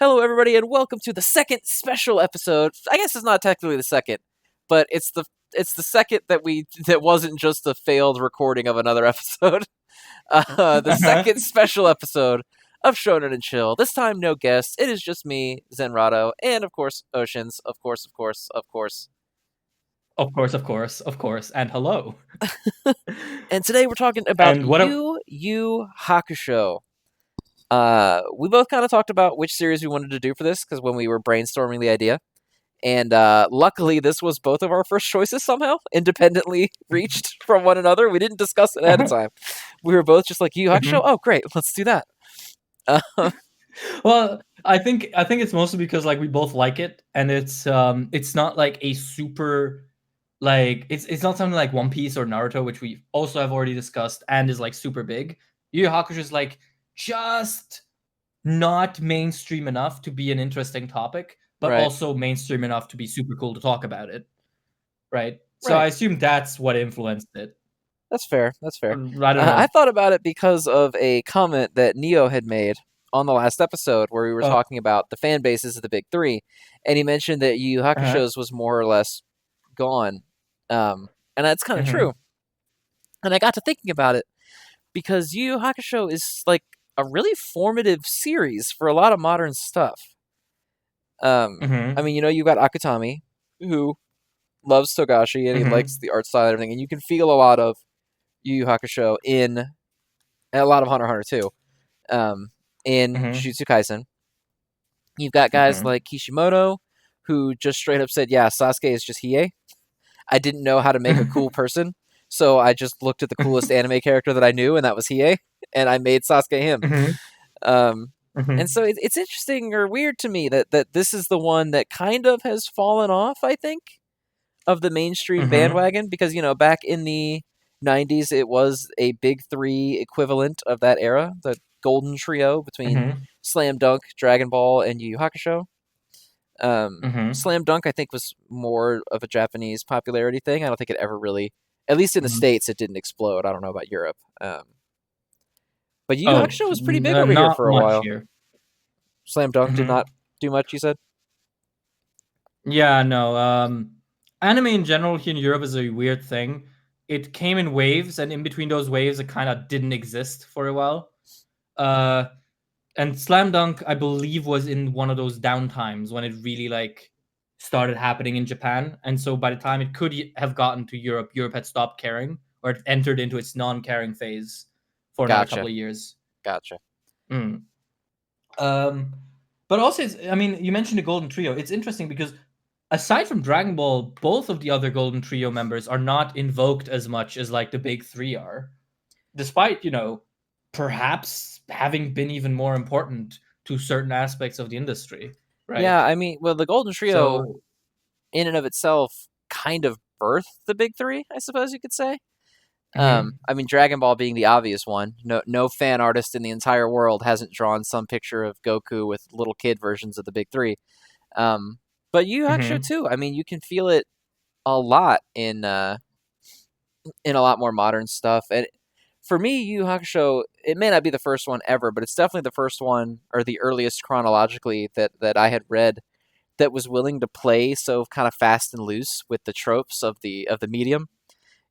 Hello, everybody, and welcome to the second special episode. I guess it's not technically the second, but it's the second that wasn't just a failed recording of another episode. The second special episode of Shonen and Chill. This time, no guests. It is just me, Zenrotto, and of course, Oceaniz. Of course. Of course, and hello. And today we're talking about And what? YU HAKUSHO. We both kind of talked about which series we wanted to do for this because when we were brainstorming the idea, and luckily this was both of our first choices somehow independently reached from one another. We didn't discuss it ahead of time. We were both just like, "YU HAKUSHO, oh great, let's do that." Well, I think it's mostly because like we both like it, and it's not like a super like it's not something like One Piece or Naruto, which we also have already discussed and is like super big. Yu Yu Hakusho is like just not mainstream enough to be an interesting topic, but Right. also mainstream enough to be super cool to talk about it. Right. So Right. I assume that's what influenced it. That's fair. I don't know. I thought about it because of a comment that Neo had made on the last episode where we were talking about the fan bases of the big three, and he mentioned that Yu Yu Hakusho's was more or less gone, and that's kind of true. And I got to thinking about it because Yu Yu Hakusho is like a really formative series for a lot of modern stuff. I mean, you got Akutami, who loves Togashi and he likes the art style and everything, and you can feel a lot of Yu Yu Hakusho and a lot of Hunter x Hunter too. In Jujutsu Kaisen, you've got guys like Kishimoto, who just straight up said, "Yeah, Sasuke is just Hiei. I didn't know how to make a cool person, so I just looked at the coolest anime character that I knew, and that was Hiei, and I made Sasuke him." And so it's interesting or weird to me that this is the one that kind of has fallen off, I think, of the mainstream bandwagon, because, back in the 90s, it was a big three equivalent of that era, the golden trio between Slam Dunk, Dragon Ball, and Yu Yu Hakusho. Slam Dunk, I think, was more of a Japanese popularity thing. I don't think it ever really, at least in the States, it didn't explode. I don't know about Europe. But Yu Yu Hakusho was pretty big over here for a while. Here. Slam Dunk did not do much, you said? Yeah, no. Anime in general here in Europe is a weird thing. It came in waves, and in between those waves, it kind of didn't exist for a while. And Slam Dunk, I believe, was in one of those downtimes when it really like started happening in Japan. And so by the time it could have gotten to Europe, Europe had stopped caring, or it entered into its non-caring phase for another couple of years. Gotcha. But also, I mean, you mentioned the Golden Trio. It's interesting because aside from Dragon Ball, both of the other Golden Trio members are not invoked as much as like the big three are, despite, perhaps having been even more important to certain aspects of the industry, right? Yeah, I mean, well, the Golden Trio, in and of itself, kind of birthed the big three, I suppose you could say. I mean, Dragon Ball being the obvious one. No fan artist in the entire world hasn't drawn some picture of Goku with little kid versions of the big three. But Yu Yu Hakusho too. I mean, you can feel it a lot in a lot more modern stuff. And for me, Yu Yu Hakusho, it may not be the first one ever, but it's definitely the first one, or the earliest chronologically, that I had read that was willing to play so kind of fast and loose with the tropes of the medium.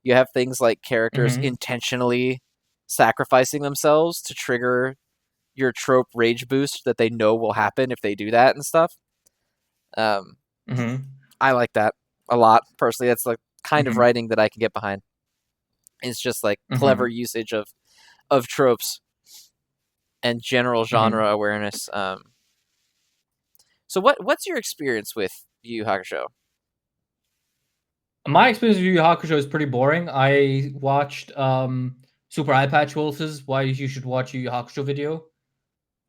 You have things like characters intentionally sacrificing themselves to trigger your trope rage boost that they know will happen if they do that and stuff. I like that a lot, personally. That's like kind of writing that I can get behind. It's just like clever usage of tropes and general genre awareness. So what's your experience with Yu Yu Hakusho? My experience with Yu Yu Hakusho is pretty boring. I watched Super Eye Patch Wolf's Why You Should Watch Yu Yu Hakusho video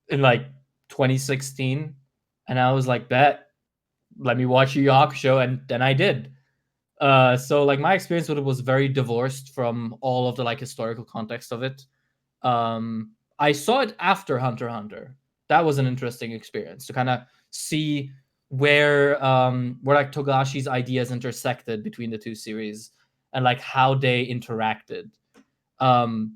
in like 2016, and I was like, bet, let me watch Yu Yu Hakusho, and then I did. So like my experience with it was very divorced from all of the like historical context of it. I saw it after Hunter x Hunter. That was an interesting experience to kind of see where like Togashi's ideas intersected between the two series and like how they interacted. And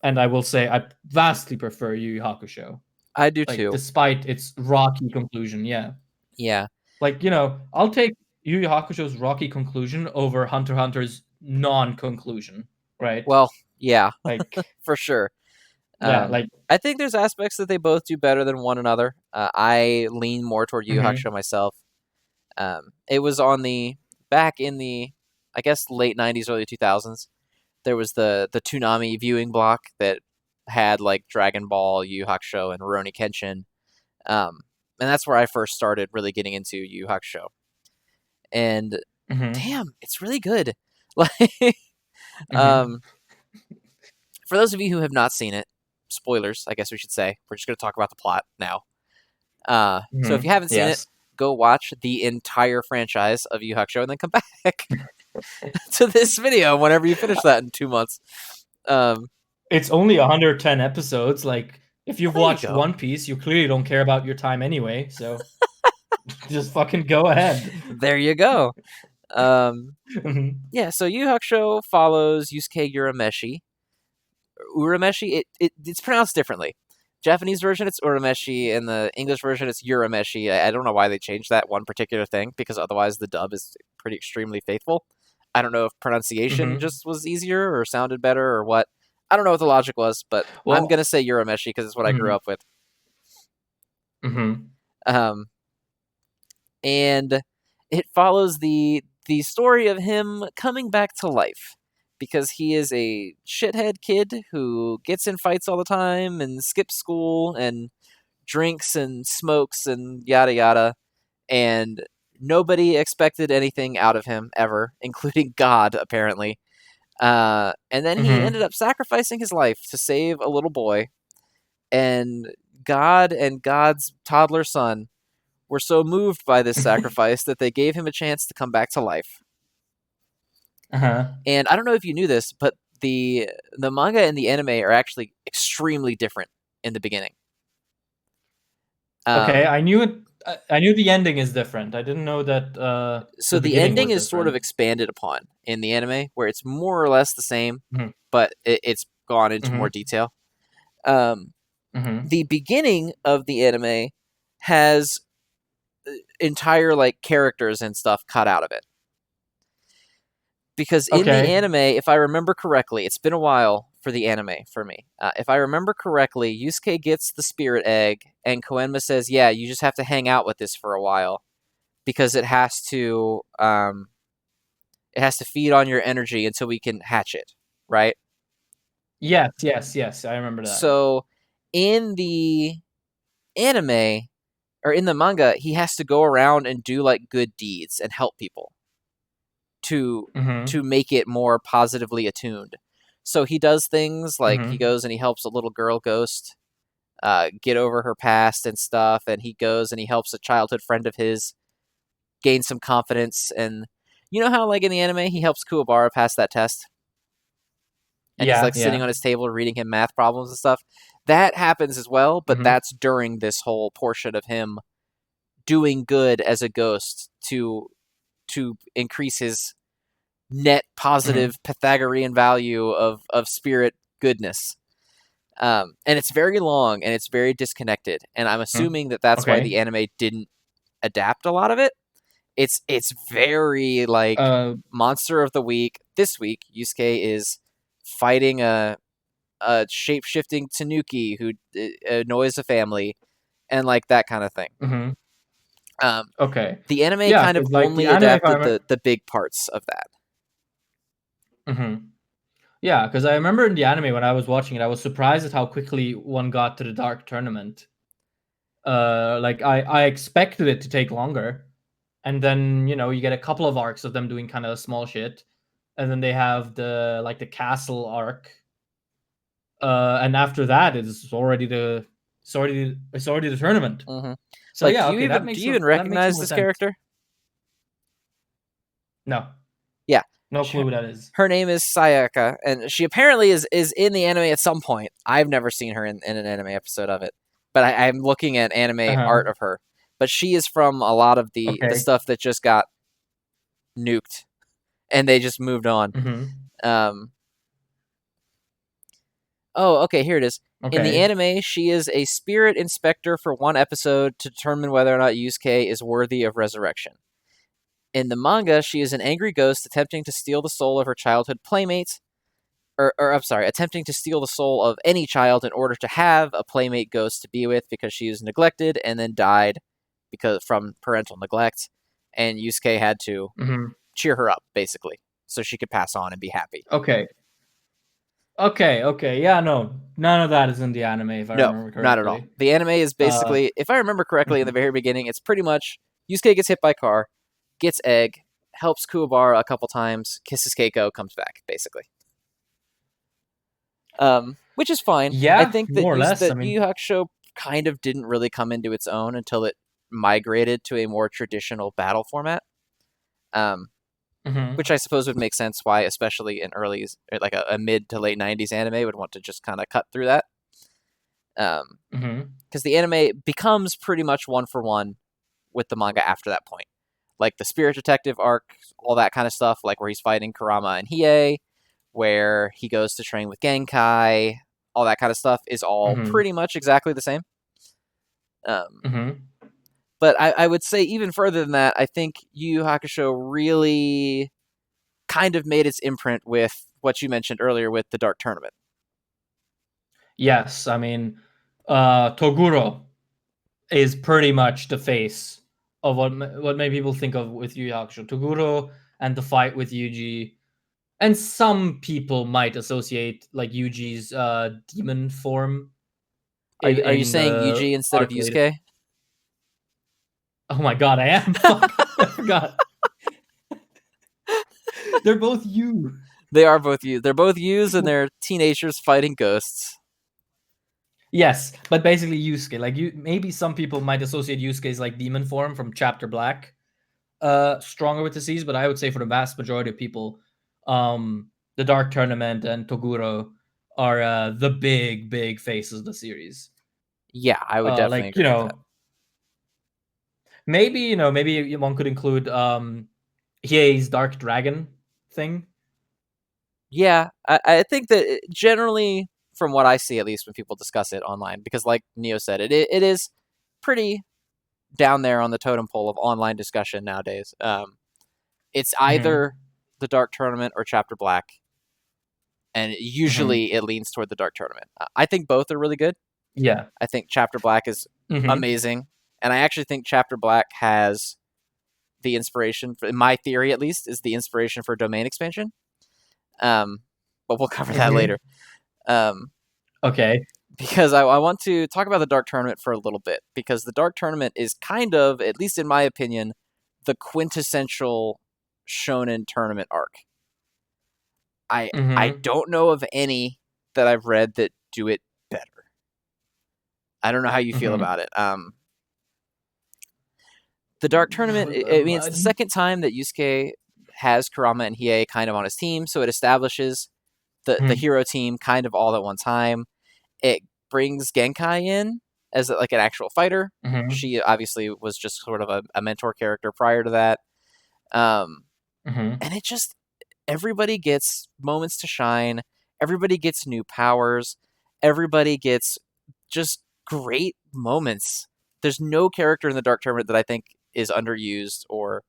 I will say I vastly prefer Yu Yu Hakusho. I do Like, too. despite its rocky conclusion, yeah. Yeah. Like, I'll take Yu Yu Hakusho's rocky conclusion over Hunter x Hunter's non-conclusion, right? Well, yeah, Like, for sure. yeah, like, I think there's aspects that they both do better than one another. I lean more toward Yu Yu mm-hmm, Hakusho myself. It was back in the, I guess, late 90s, early 2000s. There was the Toonami viewing block that had like Dragon Ball, Yu Yu Hakusho, and Rurouni Kenshin. And that's where I first started really getting into Yu Yu Hakusho. And mm-hmm, damn, it's really good. Like, mm-hmm, for those of you who have not seen it, spoilers, I guess we should say. We're just going to talk about the plot now. So if mm-hmm. you haven't seen it, Yes. go watch the entire franchise of Yu Yu Hakusho and then come back to this video whenever you finish that in 2 months. It's only 110 episodes. Like, if you've There you watched go. One Piece, you clearly don't care about your time anyway, so just fucking go ahead. There you go. Mhm, Yeah, so Yu Yu Hakusho follows Yusuke Urameshi. Urameshi, it's pronounced differently. Japanese version, it's Urameshi, and the English version, it's Urameshi. I don't know why they changed that one particular thing, because otherwise the dub is pretty extremely faithful. I don't know if pronunciation mhm. just was easier or sounded better or what. I don't know what the logic was, but I'm Well, going to say Urameshi because it's what I grew mhm, up with. mhm, Um, and it follows the story of him coming back to life because he is a shithead kid who gets in fights all the time and skips school and drinks and smokes and yada yada, and nobody expected anything out of him ever, including God apparently. And then he ended mhm. up sacrificing his life to save a little boy, and God and God's toddler son were so moved by this sacrifice that they gave him a chance to come back to life. Uh-huh. And I don't know if you knew this, but the manga and the anime are actually extremely different in the beginning. Okay, Um, I knew it. I knew the ending is different. I didn't know that so the the beginning ending was is sort of different. expanded upon in the anime, where it's more or less the same, Mhm, but it's gone into more mhm, detail. Um, mhm. the beginning of the anime has entire like characters and stuff cut out of it, because in the Okay. anime, if I remember correctly, it's been a while for the anime for me. If I remember correctly, Yusuke gets the spirit egg, and Koenma says, "Yeah, you just have to hang out with this for a while because it has to feed on your energy until we can hatch it." Right. Yes, yes, yes. I remember that. So in the anime or in the manga, he has to go around and do like good deeds and help people to Mhm, make it more positively attuned. So he does things like he mhm. goes and he helps a little girl ghost get over her past and stuff, and he goes and he helps a childhood friend of his gain some confidence. And you know how like in the anime he helps Kuwabara pass that test, and he's Yeah, like sitting yeah. on his table reading him math problems and stuff. That happens as well, but Mhm, that's during this whole portion of him doing good as a ghost to increase his net mhm, positive Pythagorean value of spirit goodness. And it's very long and it's very disconnected. And I'm mhm. assuming that that's why the Okay. anime didn't adapt a lot of it. It's very like Uh, monster of the week. This week, Yusuke is fighting a shape shifting Tanuki who annoys the family, and like that kind of thing. mhm. Um, Okay. the anime Yeah, kind of because like the only anime, if I adapted remember. the big parts of that. Mhm. Yeah, because I remember in the anime when I was watching it, I was surprised at how quickly one got to the Dark Tournament. Like I expected it to take longer, and then you get a couple of arcs of them doing kind of small shit, and then they have the castle arc, and after that it's already the tournament. Hmm. So Like, yeah, okay, that do makes you even that makes recognize more this sense. character? No, Yeah, no clue who that is. her name is Sayaka, and she apparently is in the anime at some point. I've never seen her in an anime episode of it, but I'm looking at Uh anime huh. art of her. But she is from a lot of the Okay. stuff that just got nuked, and they just moved on. Mm-hmm. Um, oh, okay, here it is. In the Okay. anime, she is a spirit inspector for one episode to determine whether or not Yusuke is worthy of resurrection. In the manga, she is an angry ghost attempting to steal the soul of her childhood playmate, or I'm sorry, attempting to steal the soul of any child in order to have a playmate ghost to be with because she was neglected and then died because from parental neglect, and Yusuke had to cheer her up basically so she could pass on and be happy. Okay. Okay. Yeah, no, none of that is in the anime, if I No, remember not at all. correctly. The anime is Uh, basically, if I remember correctly, in the mhm. very beginning, it's pretty much Yusuke gets hit by a car, gets egg, helps Kuwabara a couple times, kisses Keiko, comes back, basically. Which is fine. I Yeah, think that more or less. I Yu Yu mean, Hakusho kind of didn't really come into its own until it migrated to a more traditional battle format. Um, mhm, which I suppose would make sense why, especially in early, like a mid to late '90s anime, would want to just kind of cut through that. mhm, Because the anime becomes pretty much one for one with the manga after that point. Like the Spirit Detective arc, all that kind of stuff, like where he's fighting Kurama and Hiei, where he goes to train with Genkai, all that kind of stuff is all mhm, pretty much exactly the same. Um, mhm. but I would say even further than that, I think Yu Yu Hakusho really kind of made its imprint with what you mentioned earlier with the Dark Tournament. Yes, I mean, Toguro is pretty much the face of what many people think of with Yu Yu Hakusho. Toguro and the fight with Yuji, and some people might associate like Yuji's demon form Are you in saying the Yuji instead of arc later. Yusuke? Oh my god, I am. Fuck, I forgot. They're both you. They are both you. They're both yous and they're teenagers fighting ghosts. Yes, but basically Yusuke. Like you, maybe some people might associate Yusuke's like demon form from Chapter Black, stronger with disease. But I would say for the vast majority of people, the Dark Tournament and Toguro are the big faces of the series. Yeah, I would definitely Like agree with that. maybe one could include Hiei's Dark Dragon thing. Yeah, I think that generally, from what I see, at least when people discuss it online, because like Neo said, it is pretty down there on the totem pole of online discussion nowadays. It's Mm-hmm. either the Dark Tournament or Chapter Black, and Mm-hmm. usually it leans toward the Dark Tournament. I think both are really good. Yeah. I think Chapter Black is Mm-hmm. amazing, and I actually think Chapter Black has the inspiration, in my theory at least, is the inspiration for domain expansion. Um, but we'll cover that Mm-hmm. later. Um, Okay. because I want to talk about the Dark Tournament for a little bit, because the Dark Tournament is kind of, at least in my opinion, the quintessential shonen tournament arc. I Mm-hmm. don't know of any that I've read that do it better. I don't know how you feel Mm-hmm. about it. The Dark Tournament, I mean, it's the second time that Yusuke has Kurama and Hiei kind of on his team, so it establishes the Mhm, hero team kind of all at one time. It brings Genkai in as like an actual fighter. mhm, She obviously was just sort of a mentor character prior to that. Um, mhm, and it just, everybody gets moments to shine. Everybody gets new powers. Everybody gets just great moments. There's no character in the Dark Tournament that I think is underused or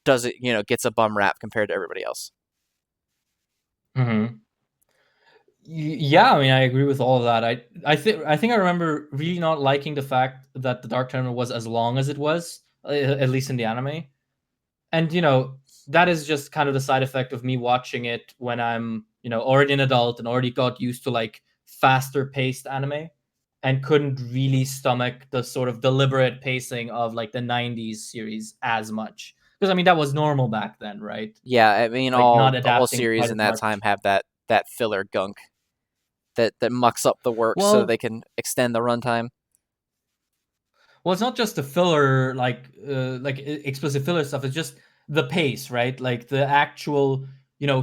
does it, gets a bum rap compared to everybody else. mhm. Yeah, I mean, I agree with all of that. I think I remember really not liking the fact that the Dark Tournament was as long as it was, at least in the anime. And that is just kind of the side effect of me watching it when I'm already an adult and already got used to like faster paced anime and couldn't really stomach the sort of deliberate pacing of like the 90s series as much, because I mean that was normal back then, right? Yeah, I mean, Like all not the whole adapting series quite in as that time much. have that filler gunk that mucks up the work so they well can extend the runtime. Well, it's not just the filler, like explicit filler stuff. It's just the pace, right? Like the actual,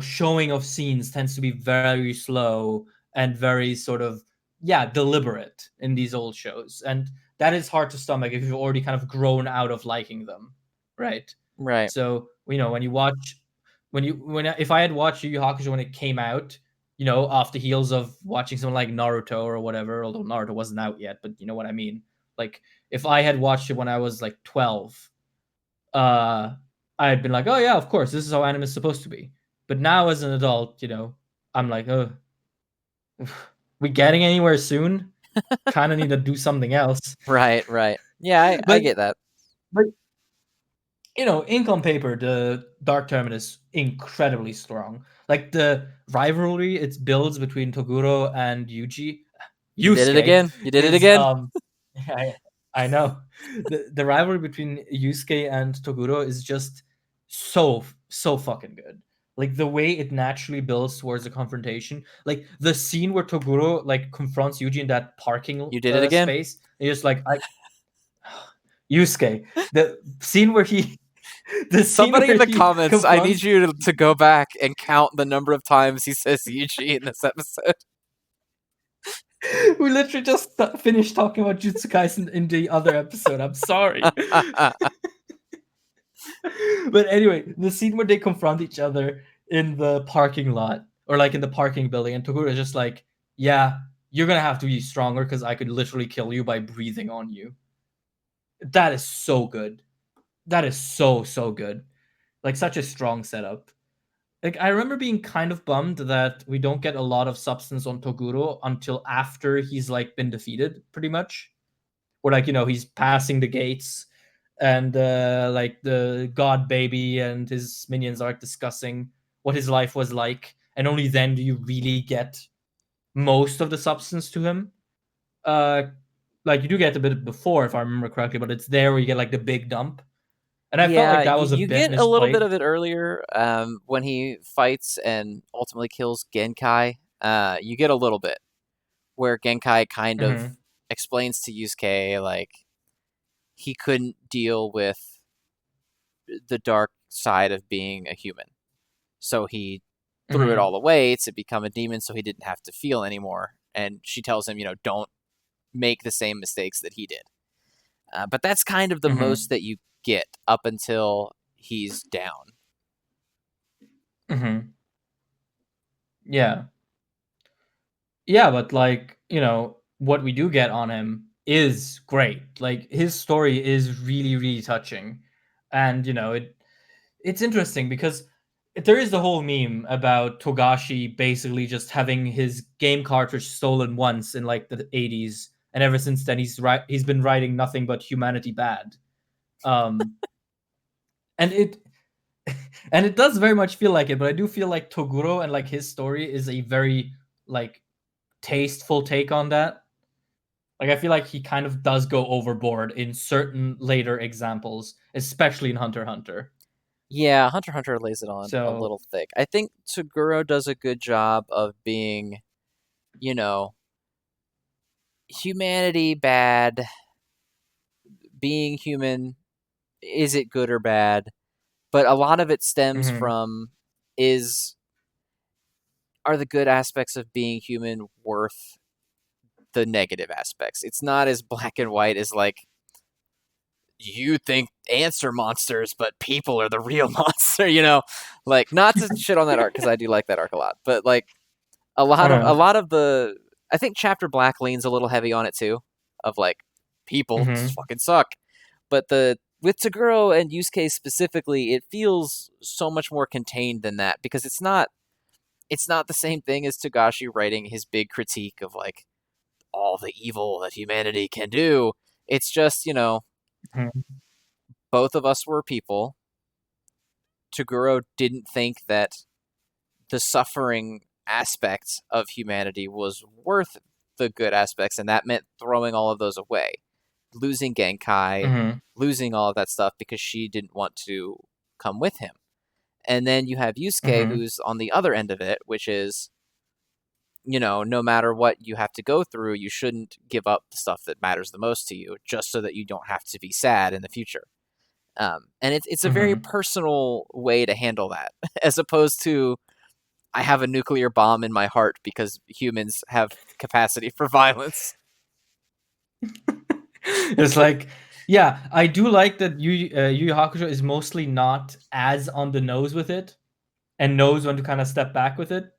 showing of scenes tends to be very slow and very sort of, yeah, deliberate in these old shows, and that is hard to stomach if you've already kind of grown out of liking them, right? Right. So when you watch, when if I had watched Yu Yu Hakusho when it came out, off the heels of watching something like Naruto or whatever, although Naruto wasn't out yet, but you know what I mean. Like, if I had watched it when I was like 12, I had been like, oh yeah, of course, this is how anime is supposed to be. But now as an adult, I'm like, oh, we getting anywhere soon? Kind of need to do something else. Right. Yeah, I But get that. but ink on paper, the Dark Tournament is incredibly strong. Like the rivalry it builds between Toguro and You did it Yusuke again. You did it is again. I, I know the rivalry between Yusuke and Toguro is just so fucking good. Like the way it naturally builds towards a confrontation, like the scene where Toguro like confronts Yuji in that parking You did it again. space, and just like Yusuke, the scene where he Somebody in the comments, I need you to go back and count the number of times he says Yuji in this episode. We literally just finished talking about Jujutsu Kaisen in the other episode. I'm sorry. But anyway, the scene where they confront each other in the parking lot or like in the parking building, and Toguro is just like, yeah, you're gonna have to be stronger because I could literally kill you by breathing on you. That is so good. That is so good. Like such a strong setup. Like I remember being kind of bummed that we don't get a lot of substance on Toguro until after he's like been defeated, pretty much. Or like he's passing the gates, and like the god baby and his minions are discussing what his life was like, and only then do you really get most of the substance to him. Like you do get a bit before, if I remember correctly, but it's there where you get like the big dump. And I felt like that was a you bit get a little bit misplayed. of it earlier when he fights and ultimately kills Genkai. You get a little bit where Genkai kind of explains to Yusuke like he couldn't deal with the dark side of being a human, so he threw it all away to become a demon, so he didn't have to feel anymore. And she tells him, don't make the same mistakes that he did. But that's kind of the most that you get up until he's down. Yeah. Yeah, but like, what we do get on him is great. Like his story is really, really touching. And it's interesting because there is the whole meme about Togashi basically just having his game cartridge stolen once in like the 80s, and ever since then he's been writing nothing but humanity bad. And it does very much feel like it, but I do feel like Toguro and like his story is a very like tasteful take on that. Like I feel like he kind of does go overboard in certain later examples, especially in Hunter x Hunter. Yeah, Hunter x Hunter lays it on a little thick. I think Toguro does a good job of being, humanity bad, being human, is it good or bad? But a lot of it stems from are the good aspects of being human worth the negative aspects? It's not as black and white as like, you think ants are monsters, but people are the real monster, like not to shit on that arc because I do like that arc a lot, but like a lot of the, I think Chapter Black leans a little heavy on it too, of like people just fucking suck, but with Toguro and Yusuke specifically, it feels so much more contained than that because it's not the same thing as Togashi writing his big critique of like all the evil that humanity can do. It's just, both of us were people. Toguro didn't think that the suffering aspect of humanity was worth the good aspects, and that meant throwing all of those away. Losing Genkai, losing all of that stuff because she didn't want to come with him. And then you have Yusuke, who's on the other end of it, which is, no matter what you have to go through, you shouldn't give up the stuff that matters the most to you just so that you don't have to be sad in the future. And it's a very personal way to handle that, as opposed to, I have a nuclear bomb in my heart because humans have capacity for violence. It's like, yeah, I do like that Yu Yu Hakusho is mostly not as on the nose with it, and knows when to kind of step back with it.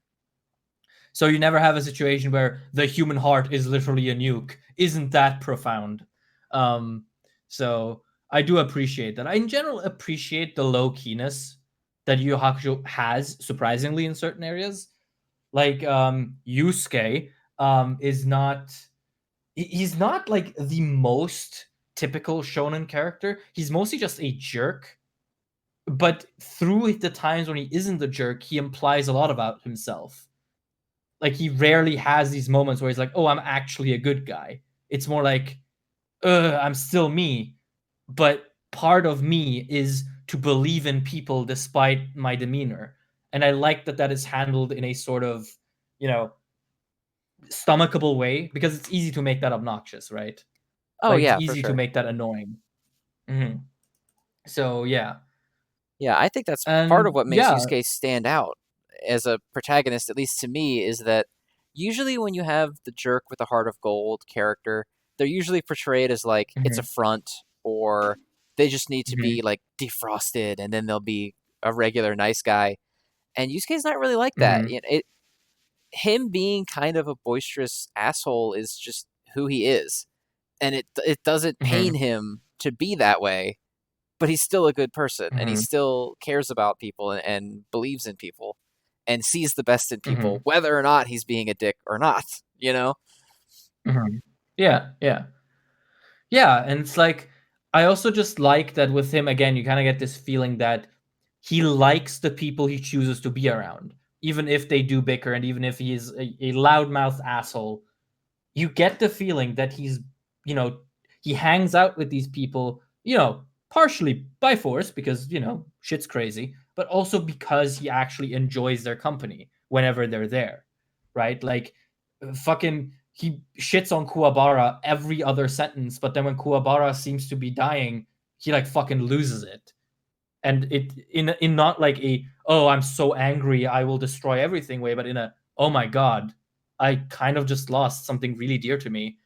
So you never have a situation where the human heart is literally a nuke. Isn't that profound? Um, so I do appreciate that. I in general appreciate the low keyness that Yu Yu Hakusho has, surprisingly, in certain areas. Like Yusuke is not he's not like the most typical shonen character. He's mostly just a jerk, but through the times when he isn't a jerk, he implies a lot about himself. Like he rarely has these moments where he's like, "Oh, I'm actually a good guy." It's more like, I'm still me, but part of me is to believe in people despite my demeanor." And I like that that is handled in a sort of, you know, stomachable way, because it's easy to make that obnoxious, right? Oh Like it's yeah, for easy to sure. make that annoying. Hmm. So yeah, Yeah, I think that's part of and what makes yeah. Yusuke stand out as a protagonist, at least to me, is that usually when you have the jerk with the heart of gold character, they're usually portrayed as like it's a Hmm. front, or they just need to be Hmm. like defrosted and then they'll be a regular nice guy. And Yusuke's not really like that. Hmm. Him being kind of a boisterous asshole is just who he is. And it doesn't pain Hmm. him to be that way, but he's still a good person and he Hmm. still cares about people and believes in people and sees the best in people, Hmm. whether or not he's being a dick or not, you know? Hmm. Yeah, yeah. Yeah, and it's like I also just like that with him again, you kind of get this feeling that he likes the people he chooses to be around, even if they do bicker and even if he is a loudmouth asshole. You get the feeling that he's, you know, he hangs out with these people, partially by force because, shit's crazy, but also because he actually enjoys their company whenever they're there, right? Like, fucking, he shits on Kuwabara every other sentence, but then when Kuwabara seems to be dying, he like fucking loses it. And it in not like a, oh, I'm so angry I will destroy everything way, but in a, oh my god, I kind of just lost something really dear to me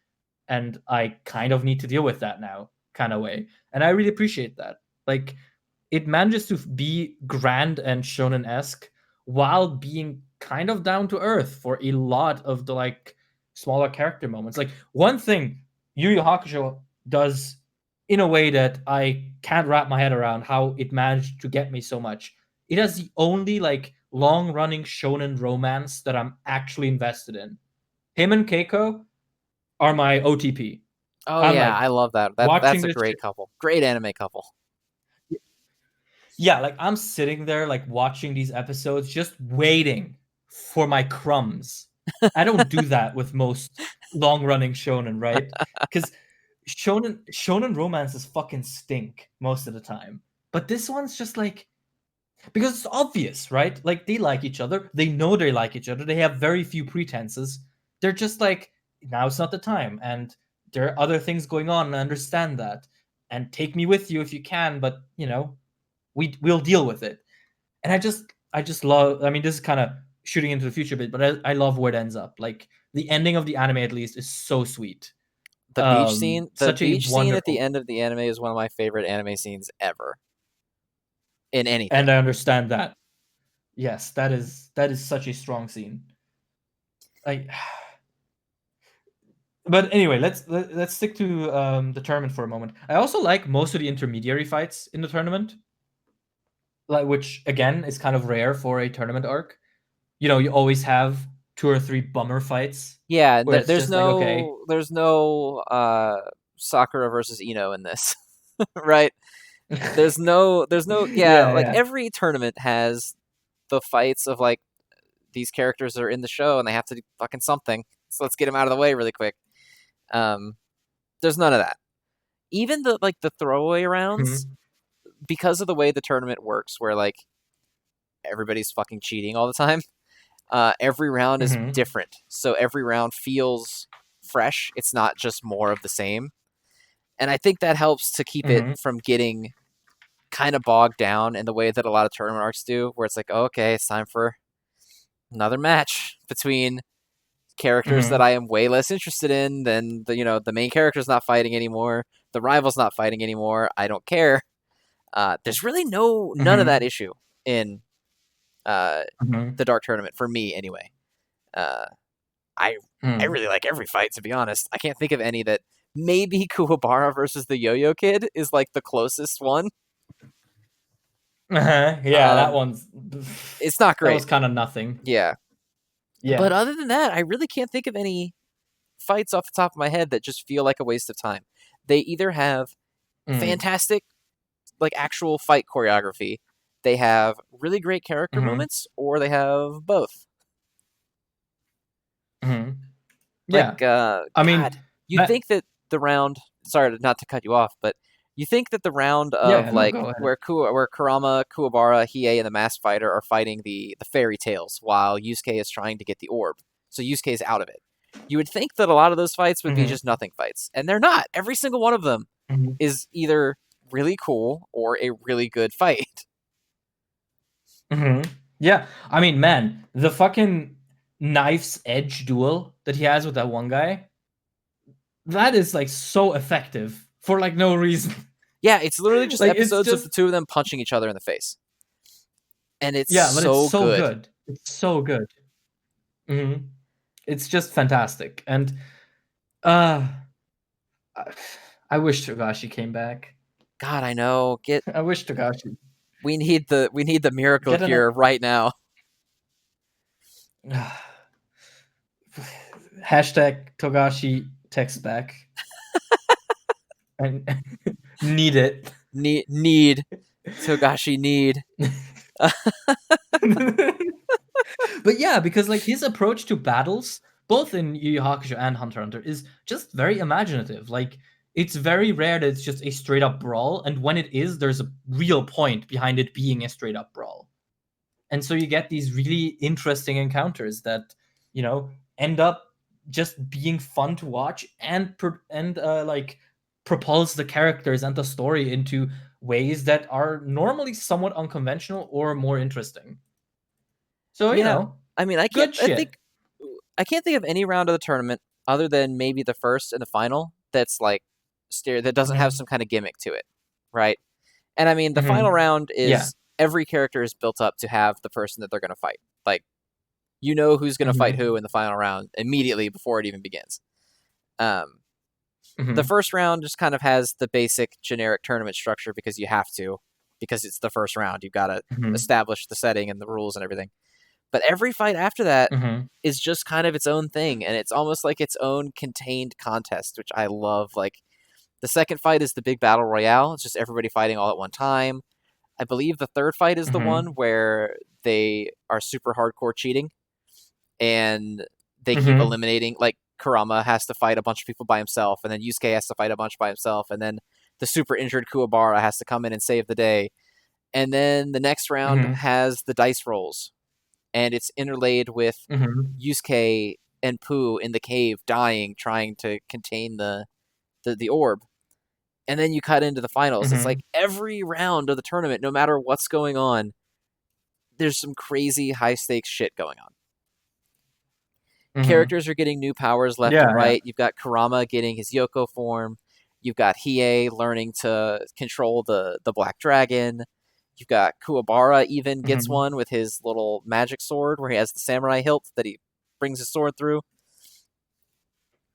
and I kind of need to deal with that now kind of way. And I really appreciate that. Like it manages to be grand and shonen-esque while being kind of down to earth for a lot of the like smaller character moments. Like one thing Yu Yu Hakusho does in a way that I can't wrap my head around how it managed to get me so much. It has the only like long running shonen romance that I'm actually invested in. Him and Keiko are my OTP. Oh I'm yeah, like I love that. That's watching a this great shit. couple. Great anime couple. Yeah, like I'm sitting there like watching these episodes just waiting for my crumbs. I don't do that with most long running shonen, right? Cuz shonen romances fucking stink most of the time. But this one's just like, because it's obvious, right? Like they like each other, they know they like each other, they have very few pretenses. They're just like, now it's not the time, and there are other things going on, and I understand that. And take me with you if you can, but we'll deal with it. And I just love. I mean, this is kind of shooting into the future bit, but I love where it ends up. Like the ending of the anime, at least, is so sweet. The Such a beach scene at the wonderful. end of the anime is one of my favorite anime scenes ever in And anything. I understand that. Yes, that is such a strong scene. Like, but anyway, let's stick to the tournament for a moment. I also like most of the intermediary fights in the tournament, like which again is kind of rare for a tournament arc. You always have two or three bummer fights Yeah, where it's there's just like, okay, no Sakura versus Ino in this, right? There's no yeah, yeah, like yeah, every tournament has the fights of like these characters are in the show and they have to do fucking something. So let's get them out of the way really quick. Um, there's none of that. Even the throwaway rounds, hmm, because of the way the tournament works, where like everybody's fucking cheating all the time. Every round is hmm, different, so every round feels fresh. It's not just more of the same, and I think that helps to keep it hmm, from getting kind of bogged down in the way that a lot of tournament arcs do, where it's like, oh, okay, it's time for another match between characters that hmm, I am way less interested in than the main character's not fighting anymore, the rival's not fighting anymore. I don't care. There's really none of that hmm, issue in uh, hmm, the Dark Tournament for me anyway. Uh, I I Hmm. really like every fight, to be honest. I can't think of any that maybe Kuwabara versus the Yo-Yo Kid is like the closest one. Yeah, that Um, one's it's not that great. was kind of nothing. Yeah. But Yeah. other than that, I really can't think of any fights off the top of my head that just feel like a waste of time. They either have Mm. fantastic, like actual fight choreography, they have really great character Hmm. moments, or they have both. Hmm. Like, Yeah. I mean, God, you'd that. think that the round. Sorry not to cut you off, but you think that the round of Yeah. No, like go ahead. where Kurama, Kuwabara, Hiei, and the Masked Fighter are fighting the fairy tales, while Yusuke is trying to get the orb. So Yusuke is out of it. You would think that a lot of those fights would be Hmm. just nothing fights, and they're not. Every single one of them Hmm. is either really cool or a really good fight. Hmm. Yeah. I mean, man, the fucking knife's edge duel that he has with that one guy, that is like so effective for like no reason. Yeah, it's literally just Like it's episodes of the just two of them punching each other in the face, and it's yeah, but it's so so good. good. It's so good. Hmm. It's just fantastic. And uh I I wish Togashi came back. God, I know. I wish Togashi We need the miracle get an cure right now. hashtag Togashi text back and need it. Need Togashi need. But yeah, because like his approach to battles, both in Yu Yu Hakusho and Hunter x Hunter, is just very imaginative. Like it's very rare that it's just a straight up brawl, and when it is, there's a real point behind it being a straight up brawl. And so you get these really interesting encounters that end up just being fun to watch and like propulse the characters and the story into ways that are normally somewhat unconventional or more interesting. So Yeah, I mean, good shit. I can't think of any round of the tournament other than maybe the first and the final that's like that doesn't have Hmm. some kind of gimmick to it, right? And I mean, the final Hmm. round Yeah. is every character is built up to have the person that they're going to fight. Like you know who's going to fight Hmm. who in the final round immediately before it even begins. Um, the Hmm. first round just kind of has the basic generic tournament structure because you have to, because it's the first round. You've got to Hmm. establish the setting and the rules and everything. But every fight after that Hmm. is just kind of its own thing, and it's almost like its own contained contest, which I love. Like the second fight is the big battle royale. It's just everybody fighting all at one time. I believe the third fight is the one Hmm. where they are super hardcore cheating and they keep Hmm. eliminating. Like Kurama has to fight a bunch of people by himself, and then Yusuke has to fight a bunch by himself, and then the super injured Kuwabara has to come in and save the day. And then the next round Hmm. has the dice rolls, and it's interlaid with Hmm. Yusuke and Pooh in the cave dying, trying to contain the orb. And then you cut into the finals. It's like Hmm. every round of the tournament, no matter what's going on, there's some crazy high stakes shit going on. Hmm. Characters are getting new powers left Yeah. and Yeah. right. You've got Kurama getting his Yoko form. You've got Hiei learning to control the Black Dragon. You've got Kuwabara even gets Hmm. one with his little magic sword where he has the samurai hilt that he brings his sword through.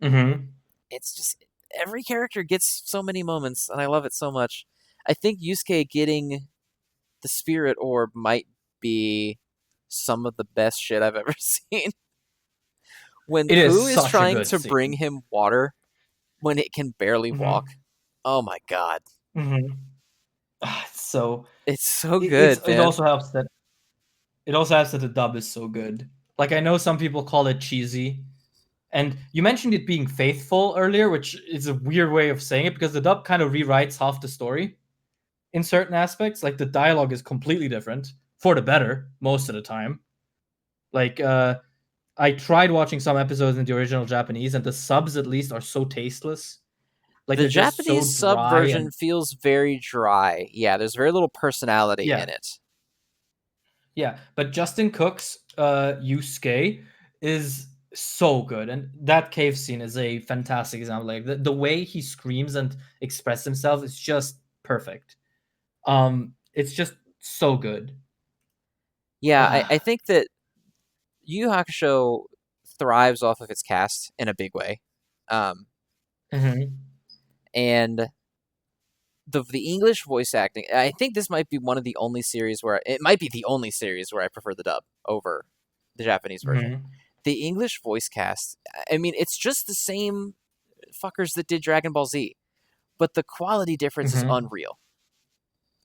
Hmm. It's just every character gets so many moments, and I love it so much. I think Yusuke getting the spirit orb might be some of the best shit I've ever seen. When It is Pooh is such a trying good to bring scene. him water when it can barely walk, Hmm. oh my god. Hmm. So It's so it, it's good, it man. also helps that the dub is so good. Like I know some people call it cheesy, and you mentioned it being faithful earlier, which is a weird way of saying it because the dub kind of rewrites half the story in certain aspects. Like the dialogue is completely different for the better most of the time. Like I tried watching some episodes in the original Japanese, and the subs at least are so tasteless. Like The they're just so Japanese sub dry version and feels very dry. Yeah, there's very little personality yeah, in it. yeah. But Justin Cook's Yusuke is so good, and that cave scene is a fantastic example. Like the way he screams and expresses himself is just perfect. It's just so good. Yeah, I Ah. think that Yu Yu Hakusho thrives off of its cast in a big way. Mm-hmm. And the English voice acting, I think this might be one of the only series where it might be the only series where I prefer the dub over the Japanese version. Mm-hmm. The English voice cast, I mean, it's just the same fuckers that did Dragon Ball Z, but the quality difference is Mm-hmm. unreal.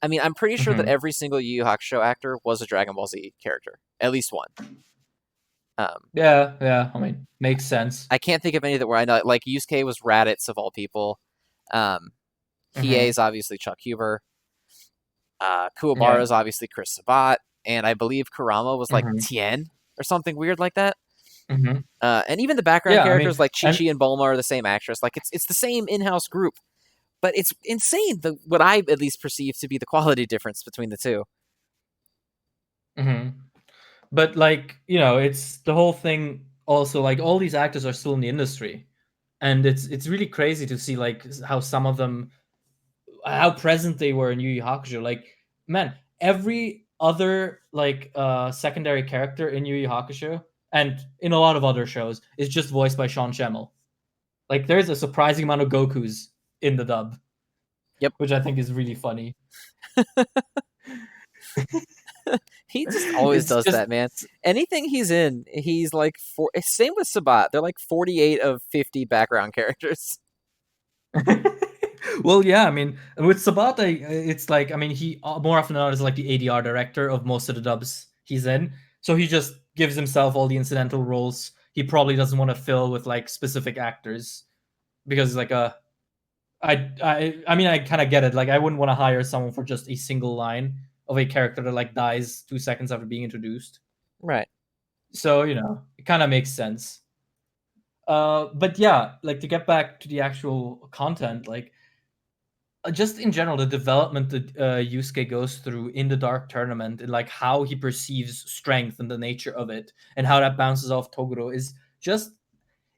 I mean, I'm pretty sure that Mm-hmm. every single Yu Yu Hakusho actor was a Dragon Ball Z character, at least one. Yeah, yeah. I mean, makes sense. I can't think of any that where I know, like Yusuke was Raditz of all people. Hiei Mm-hmm. is obviously Chuck Huber. Kuwabara Yeah. is obviously Chris Sabat, and I believe Kurama was like Mm-hmm. Tien or something weird like that. Mm-hmm. And even the background Yeah, I mean, characters like Chi and Chi and Bulma are the same actress. Like it's the same in-house group, but it's insane what I at least perceive to be the quality difference between the two. mm-hmm. But like, it's the whole thing. Also, like all these actors are still in the industry, and it's really crazy to see like how some of them, how present they were in Yu Yu Hakusho. Like, man, every other like secondary character in Yu Yu Hakusho and in a lot of other shows is just voiced by Sean Schemmel. Like, there's a surprising amount of Gokus in the dub, Yep. which I think is really funny. He just always It's does just that, man. Anything he's in, he's like same with Sabat. They're like 48 of 50 background characters. well, yeah. I mean, with Sabata, it's like, I mean, he more often than not is like the ADR director of most of the dubs he's in. So he just gives himself all the incidental roles. He probably doesn't want to fill with like specific actors because like I mean, I kind of get it. Like, I wouldn't want to hire someone for just a single line of a character that like dies 2 seconds after being introduced. Right. So it kind of makes sense. But yeah, like to get back to the actual content, like just in general, the development that Yusuke goes through in the Dark Tournament and like how he perceives strength and the nature of it and how that bounces off Toguro is just,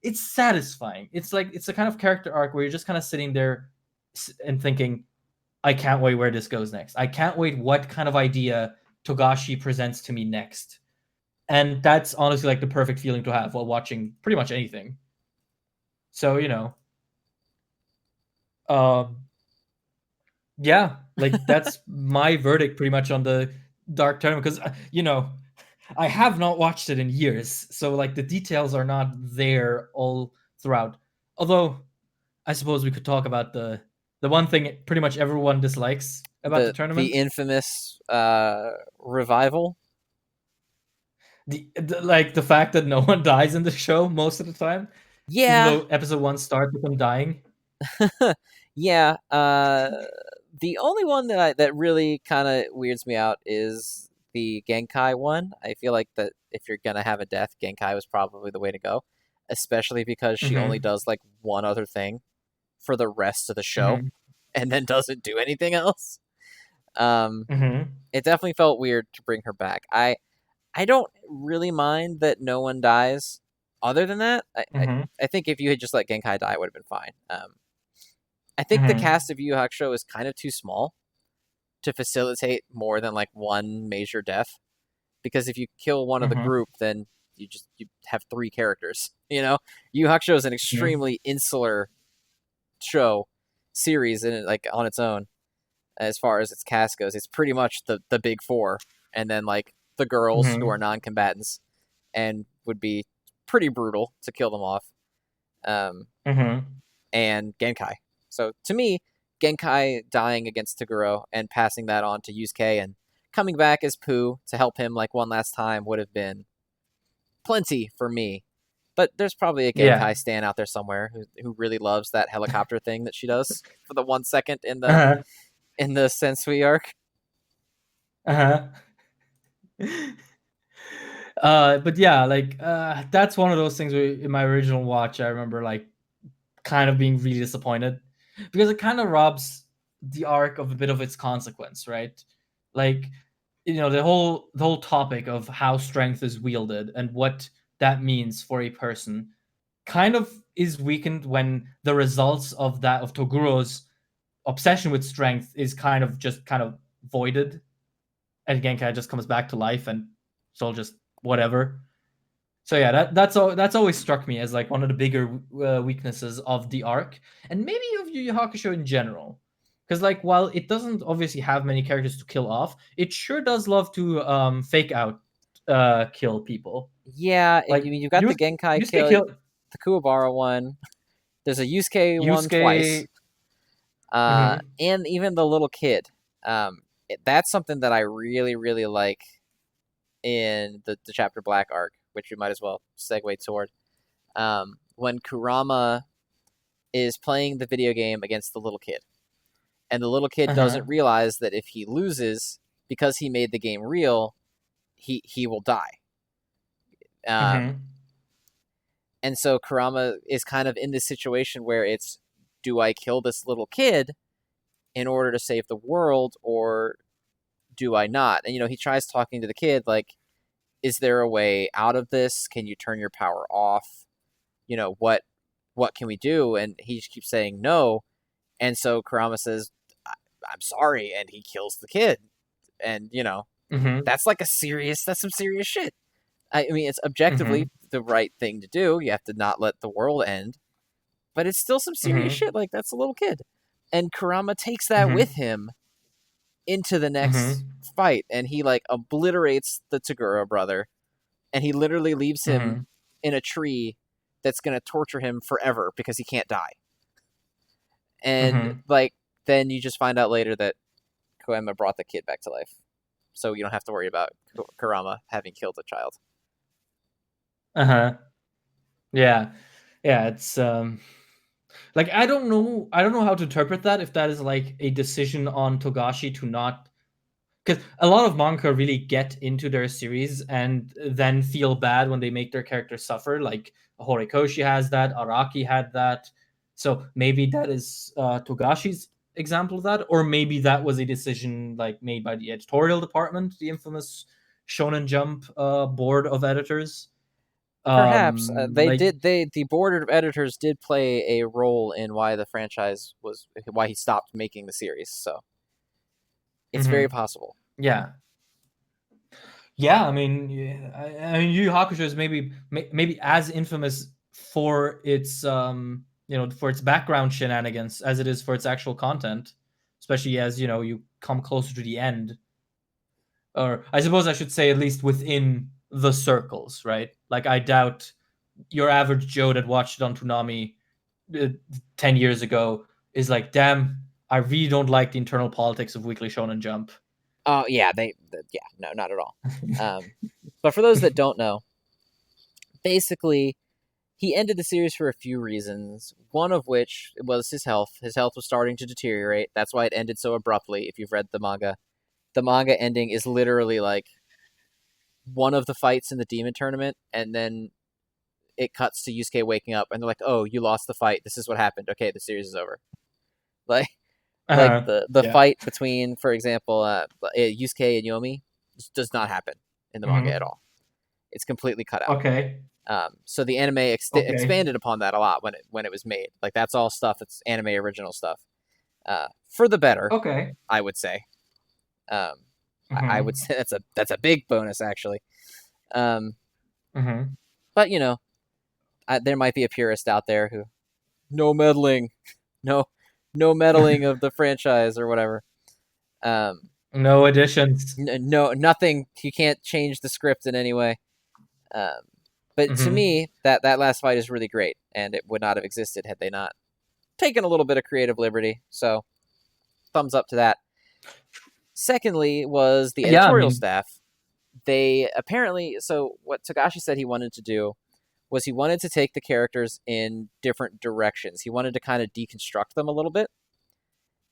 it's satisfying. It's like, it's a kind of character arc where you're just kind of sitting there and thinking, I can't wait where this goes next. I can't wait what kind of idea Togashi presents to me next. And that's honestly like the perfect feeling to have while watching pretty much anything. So, um, yeah, like that's my verdict pretty much on the Dark Tournament because I have not watched it in years, so like the details are not there all throughout. Although I suppose we could talk about the one thing pretty much everyone dislikes about the The tournament. infamous revival. Like the fact that no one dies in the show most of the time, even Yeah. though episode 1 starts with them dying. Yeah. The only one that really kind of weirds me out is the Genkai one. I feel like that if you're gonna have a death, Genkai was probably the way to go, especially because she only Mm-hmm. does like one other thing for the rest of the show, Mm-hmm. and then doesn't do anything else. Um, Mm-hmm. it definitely felt weird to bring her back. I don't really mind that no one dies. Other than that, Mm-hmm. I think if you had just let Genkai die, it would have been fine. I think the Mm-hmm. cast of Yu Yu Hakusho is kind of too small to facilitate more than like one major death. Because if you kill one of the Mm-hmm. group, then you have three characters. Yu Yu Hakusho is an Yeah. extremely insular show series in it, like on its own as far as its cast goes. It's pretty much the big four, and then like the girls who are Mm-hmm. non-combatants, and would be pretty brutal to kill them off. Um, Mm-hmm. and Genkai. So to me, Genkai dying against Toguro and passing that on to Yusuke and coming back as Pooh to help him like one last time would have been plenty for me. But there's probably a Yeah. Genkai stan out there somewhere who really loves that helicopter thing that she does for the 1 second Uh-huh. in the Sensui arc. Uh-huh. But yeah, like that's one of those things where in my original watch I remember like kind of being really disappointed because it kind of robs the arc of a bit of its consequence, right? Like, the whole topic of how strength is wielded and what that means for a person kind of is weakened when the results of Toguro's obsession with strength is kind of voided, and Genkai just comes back to life and it's all just whatever. So yeah, that's always struck me as like one of the bigger weaknesses of the arc, and maybe of Yu Yu Hakusho in general. Because like while it doesn't obviously have many characters to kill off, it sure does love to fake out kill people. Yeah, and Like you've got the Genkai Yusuke kill, killed the Kuwabara one. There's a Yusuke one twice, Yusuke. Mhm. and even the little kid. That's something that I really, really like in the chapter Black arc, which we might as well segue toward. When Kurama is playing the video game against the little kid, and the little kid doesn't Uh-huh. realize that if he loses, because he made the game real, he will die. Um, Mhm. and so Kurama is kind of in this situation where it's, do I kill this little kid in order to save the world, or do I not? And he tries talking to the kid like, is there a way out of this? Can you turn your power off? What can we do? And he just keeps saying no. And so Kurama says, I'm sorry, and he kills the kid. And Mhm. that's some serious shit. I mean, it's objectively Mhm. the right thing to do. You have to not let the world end, but it's still some serious Mhm. shit. Like, that's a little kid. And Kurama takes that with Mhm. him into the next Mhm. fight, and he like obliterates the Toguro brother, and he literally leaves him Mhm. in a tree that's going to torture him forever because he can't die. And Mhm. like, then you just find out later that Koema brought the kid back to life, so you don't have to worry about Kurama having killed a child. Uh-huh. Yeah. Yeah, it's like I don't know how to interpret that, if that is like a decision on Togashi to not, because a lot of manga really get into their series and then feel bad when they make their characters suffer. Like Horikoshi has that, Araki had that. So maybe that is Togashi's example of that, or maybe that was a decision like made by the editorial department, the infamous Shonen Jump board of editors. Perhaps Like. the board of editors did play a role in why the franchise was why he stopped making the series. So it's very Mhm. possible. Yeah. Yeah, I mean, yeah, I mean, Yu Yu Hakusho is maybe as infamous for its for its background shenanigans as it is for its actual content, especially as you come closer to the end, or I suppose I should say at least within the circles, right? Like I doubt your average Joe that watched it on Toonami 10 years ago is like, damn, I really don't like the internal politics of Weekly Shonen Jump. Oh yeah, yeah, no, not at all. But for those that don't know, basically he ended the series for a few reasons. One of which was his health. His health was starting to deteriorate. That's why it ended so abruptly. If you've read the manga ending is literally like one of the fights in the demon tournament, and then it cuts to Yusuke waking up, and they're like, "Oh, you lost the fight. This is what happened. Okay, the series is over." Like, like Uh-huh. the Yeah. fight between, for example, Yusuke and Yomi does not happen in the manga at Mhm. all. It's completely cut out. Okay. So the anime Okay. expanded upon that a lot when it was made. Like, that's all stuff that's anime original stuff. For the better, Okay. I would say. Um, I would Mhm. say that's a big bonus actually. Um, Mhm. but there might be a purist out there who, no meddling, no no meddling of the franchise or whatever. Um, No additions. no, nothing. You can't change the script in any way. Um, but to Mhm. me, that last fight is really great, and it would not have existed had they not taken a little bit of creative liberty. So, thumbs up to that. Secondly, was the Yeah, I editorial mean. staff. They apparently, so what Togashi said he wanted to do was he wanted to take the characters in different directions. He wanted to kind of deconstruct them a little bit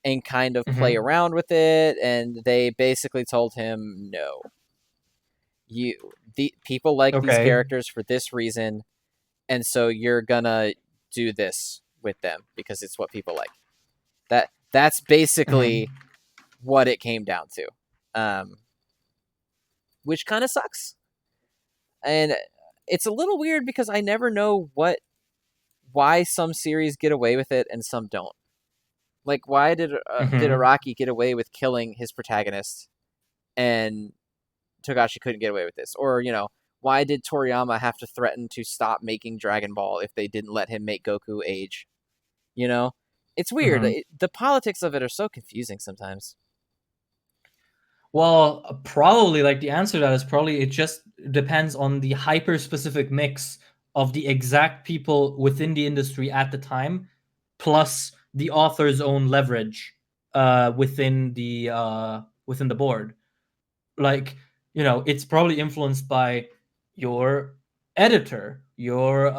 and kind of play Mhm. around with it. And they basically told him, no, the people like these Okay. characters for this reason, and so you're gonna do this with them because it's what people like. That's basically Mhm. what it came down to, which kind of sucks. And it's a little weird because I never know why some series get away with it and some don't. Like, why did Mhm. Araki get away with killing his protagonist, and Togashi couldn't get away with this? Or why did Toriyama have to threaten to stop making Dragon Ball if they didn't let him make Goku age? You know, it's weird. Mhm. The politics of it are so confusing sometimes. Well, probably like the answer to that is probably it just depends on the hyper specific mix of the exact people within the industry at the time, plus the author's own leverage within the board. Like, it's probably influenced by your editor, your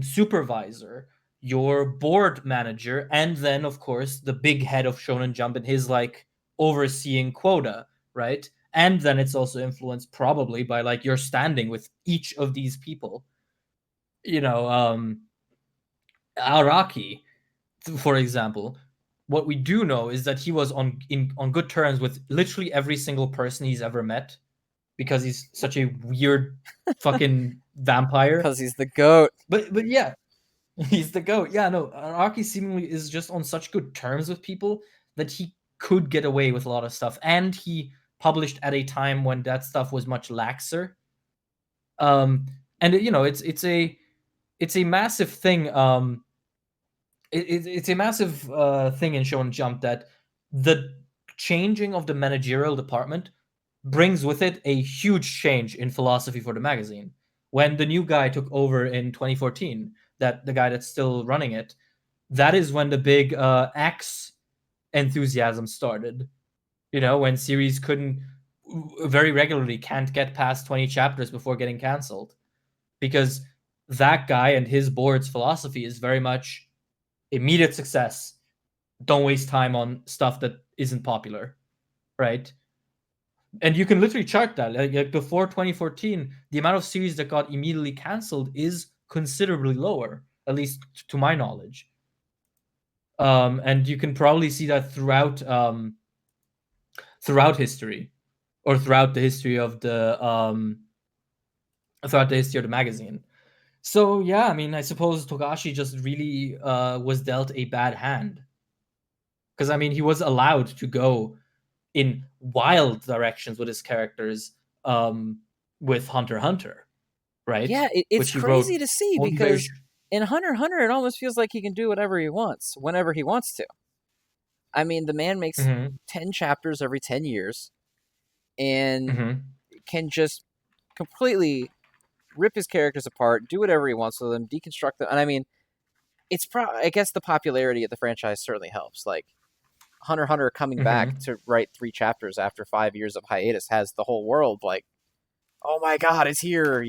supervisor, your board manager, and then of course the big head of Shonen Jump and his like overseeing quota, right? And then it's also influenced probably by like your standing with each of these people. You know, Araki, for example, what we do know is that he was on good terms with literally every single person he's ever met because he's such a weird fucking vampire. Because he's the goat. But yeah, he's the goat. Yeah, no, Araki seemingly is just on such good terms with people that he could get away with a lot of stuff, and he published at a time when that stuff was much laxer. And it's a massive thing. It's a massive thing in Shonen Jump that the changing of the managerial department brings with it a huge change in philosophy for the magazine. When the new guy took over in 2014, that the guy that's still running it, that is when the big Axe enthusiasm started. When series couldn't very regularly can't get past 20 chapters before getting canceled because that guy and his board's philosophy is very much immediate success. Don't waste time on stuff that isn't popular, right? And you can literally chart that. Like before 2014, the amount of series that got immediately canceled is considerably lower, at least to my knowledge. And you can probably see that throughout history, or throughout the history of the magazine. So yeah, I mean, I suppose Togashi just really was dealt a bad hand because I mean he was allowed to go in wild directions with his characters with Hunter x Hunter, right? Yeah, it's Which he wrote crazy to see only very. because in Hunter x Hunter, it almost feels like he can do whatever he wants, whenever he wants to. I mean, the man makes Mm-hmm, 10 chapters every 10 years and mm-hmm, can just completely rip his characters apart, do whatever he wants with them, deconstruct them. And I mean, I guess the popularity of the franchise certainly helps. Like, Hunter x Hunter coming back mm-hmm, to write 3 chapters after 5 years of hiatus has the whole world like, oh my god, it's here,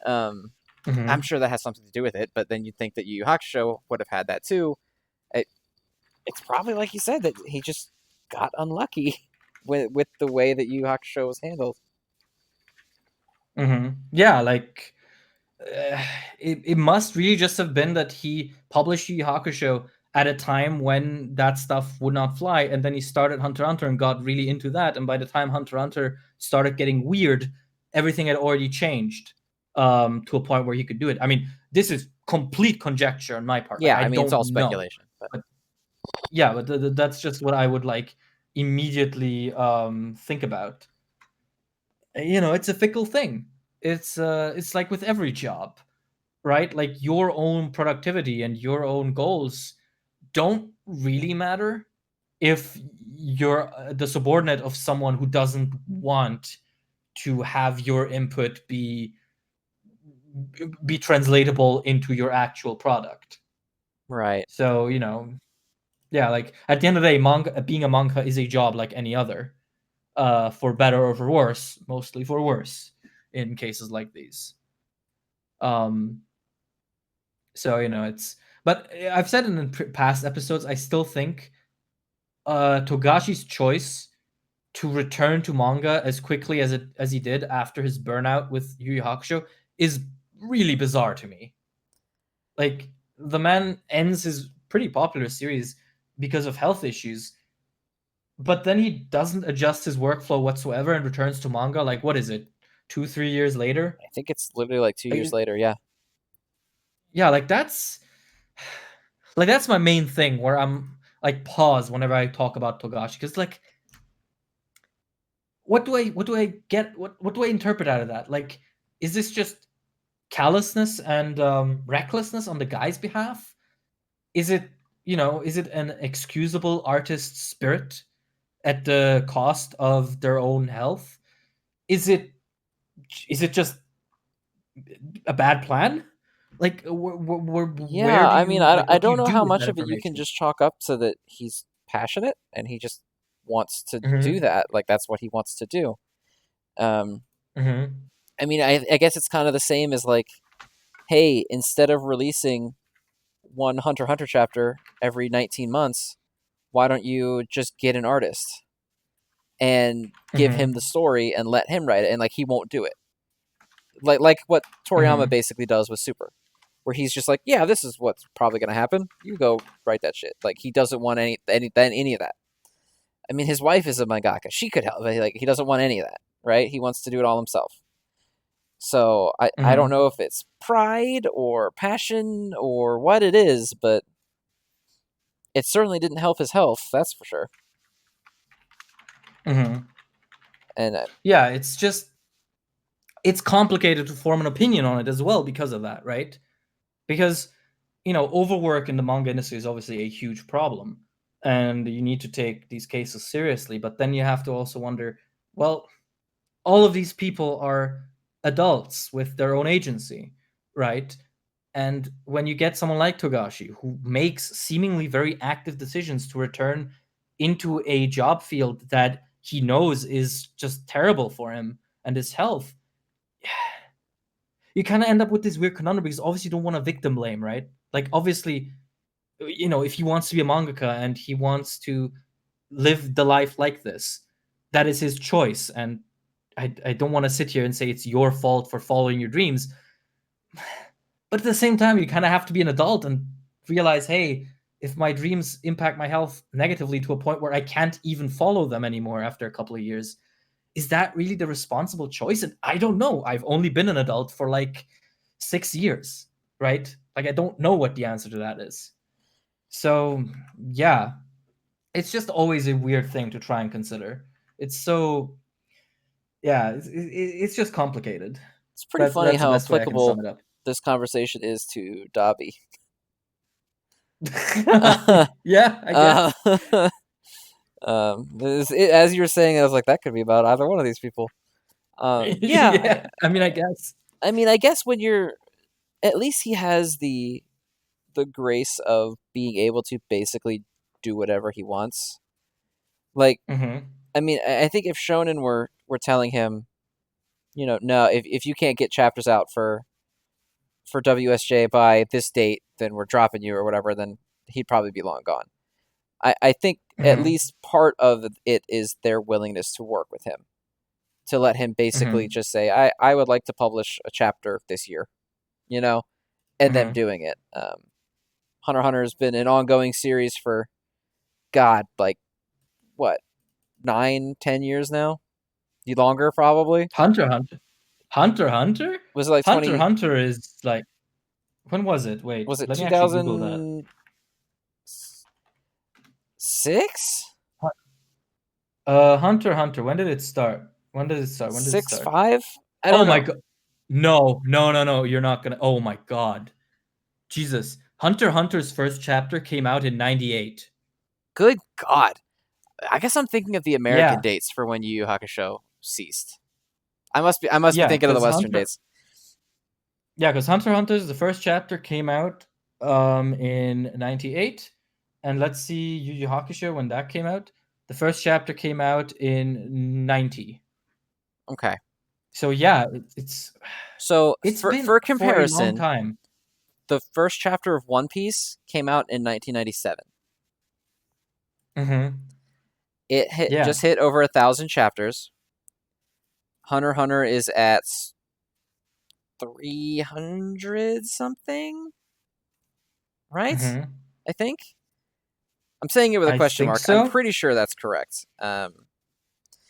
Um, I'm mm-hmm. sure that has something to do with it, but then you'd think that Yu Yu Hakusho would have had that too. It, it's probably like you said that he just got unlucky with the way that Yu Yu Hakusho was handled. Mm-hmm. Yeah, like uh, it must really just have been that he published Yu Yu Hakusho at a time when that stuff would not fly, and then he started Hunter x Hunter and got really into that. And by the time Hunter x Hunter started getting weird, everything had already changed to a point where he could do it. I mean, this is complete conjecture on my part. Like Yeah, I I mean it's don't all know, speculation, but but yeah, but that's just what I would like immediately think about. It's a fickle thing. It's like with every job, right? Like your own productivity and your own goals don't really matter if you're the subordinate of someone who doesn't want to have your input be translatable into your actual product. right. So, yeah, like at the end of the day, manga being a manga is a job like any other, for better or for worse, mostly for worse in cases like these. Um, so but I've said in the past episodes, I still think Togashi's choice to return to manga as quickly as he did after his burnout with Yu Yu Hakusho is really bizarre to me. Like the man ends his pretty popular series because of health issues, but then he doesn't adjust his workflow whatsoever and returns to manga. Like what is it, 2-3 years later? I think it's literally like 2 years Like, later. Yeah, yeah, like that's my main thing where I'm like pause whenever I talk about Togashi because like what do I get what do I interpret out of that? Like is this just callousness and recklessness on the guy's behalf? Is it, is it an excusable artist's spirit at the cost of their own health? Is it just a bad plan? Like, where Yeah, do I mean, you like? I What do don't you know do how with much that of it you can information? just chalk up to that he's passionate and he just wants to do Hmm. that. Like that's what he wants to do. Um, Hmm. I mean, I guess it's kind of the same as like, hey, instead of releasing one Hunter x Hunter chapter every 19 months, why don't you just get an artist and give him the Hmm. story and let him write it? And like he won't do it. Like what Toriyama Hmm. basically does with Super, where he's just like, yeah, this is what's probably going to happen. You go write that shit. Like he doesn't want any of that. I mean, his wife is a mangaka. She could help. Like he doesn't want any of that, right? He wants to do it all himself. So I don't Hmm. know if it's pride or passion or what it is, but it certainly didn't help his health. That's for sure. Hmm. And Yeah, it's complicated to form an opinion on it as well because of that, right? Because overwork in the manga industry is obviously a huge problem, and you need to take these cases seriously. But then you have to also wonder, well, all of these people are adults with their own agency, right? And when you get someone like Togashi, who makes seemingly very active decisions to return into a job field that he knows is just terrible for him and his health, you kind of end up with this weird conundrum because obviously you don't want to victim blame, right? Like, obviously, if he wants to be a mangaka and he wants to live the life like this, that is his choice. And I don't want to sit here and say it's your fault for following your dreams. But at the same time, you kind of have to be an adult and realize, hey, if my dreams impact my health negatively to a point where I can't even follow them anymore after a couple of years, is that really the responsible choice? And I don't know. I've only been an adult for like 6 years, right? Like, I don't know what the answer to that is. So, yeah, it's just always a weird thing to try and consider. It's so, yeah, it's just complicated. it's pretty funny That's the how best way I can sum applicable it up. this conversation is to Dabi. Yeah, I guess. As you were saying, I was like, that could be about either one of these people. Yeah, Yeah, I mean, I guess. I mean, I guess when you're, at least he has the grace of being able to basically do whatever he wants. Like, Mm-hmm. I mean, I think if Shonen were telling him, no, if you can't get chapters out for WSJ by this date, then we're dropping you or whatever, then he'd probably be long gone. I think at Mm-hmm. least part of it is their willingness to work with him, to let him basically Mm-hmm. just say, I would like to publish a chapter this year, you know, and them Mm-hmm. doing it. Hunter x Hunter has been an ongoing series for, God, like, what, 9, 10 years now? Longer, probably? Hunter Hunter. Hunter Hunter? Was it like Hunter 20, Hunter is like, when was it? Wait, was it let me actually Google that. 2006? Hunter Hunter, when did it start? When did it start? When did it Six, start? 5? I Oh don't my know. god. No, no, no, no. You're not gonna. Oh my god. Jesus. Hunter Hunter's first chapter came out in 98. Good God. I guess I'm thinking of the American Yeah. dates for when Yu Yu Hakusho ceased. I must be Yeah, thinking of the because Western dates. Hunter Hunter's the first chapter came out in 98. And let's see Yu Yu Hakusho when that came out. The first chapter came out in 90. Okay. So yeah, So it's been for for a long comparison, time. the first chapter of One Piece came out in 1997. Mm-hmm. It Yeah. just hit over 1,000 chapters. Hunter x Hunter is at 300 something, right? Mm-hmm. I think. I'm saying it with a I question think mark. I'm so. pretty sure that's correct.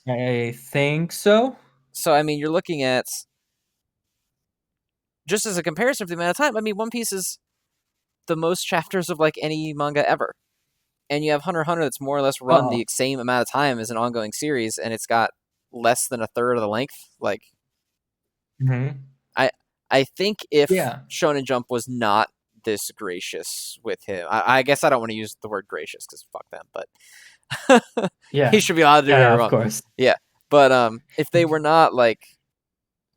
I think so. So I mean, you're looking at, just as a comparison for the amount of time. I mean, One Piece is the most chapters of like any manga ever, and you have Hunter x Hunter that's more or less run Oh. the same amount of time as an ongoing series, and it's got less than a third of the length. Like, Mm-hmm. I I think if Yeah. Shonen Jump was not this gracious with him, I guess I don't want to use the word gracious because fuck them, but he Yeah. should be allowed to do Yeah, whatever yeah, he of wants. course. Yeah, but if they were not like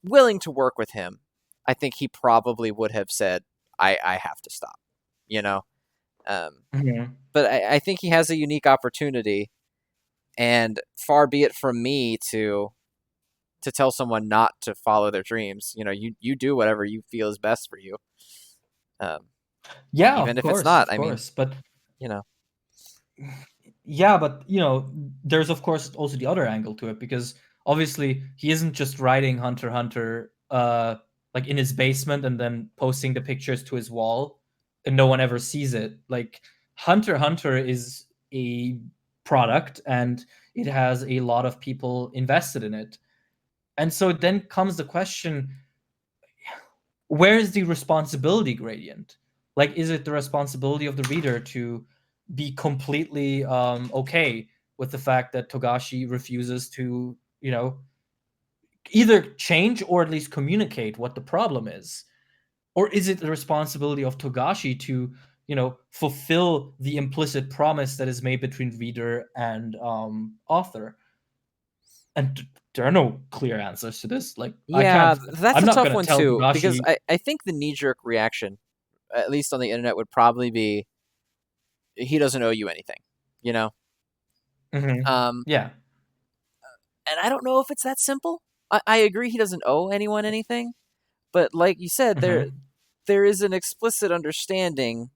willing to work with him, I think he probably would have said, I have to stop," you know. Um, Mhm. but I think he has a unique opportunity, and far be it from me to tell someone not to follow their dreams. You know, you do whatever you feel is best for you, um, Yeah, even if it's not. of I mean, course. But you know, yeah, but there's of course also the other angle to it, because obviously he isn't just writing Hunter x Hunter like in his basement and then posting the pictures to his wall and no one ever sees it. Like Hunter x Hunter is a product and it has a lot of people invested in it. And so then comes the question, where is the responsibility gradient? Like, is it the responsibility of the reader to be completely okay with the fact that Togashi refuses to, either change or at least communicate what the problem is? Or is it the responsibility of Togashi to, fulfill the implicit promise that is made between reader and author? And there are no clear answers to this. Like, yeah, that's I'm a not tough going to one tell too because Togashi. I think the knee jerk reaction, at least on the internet, would probably be he doesn't owe you anything, you know. Mhm. Um, Yeah. and I don't know if it's that simple. I agree he doesn't owe anyone anything, but like you said, Mhm. there is an explicit understanding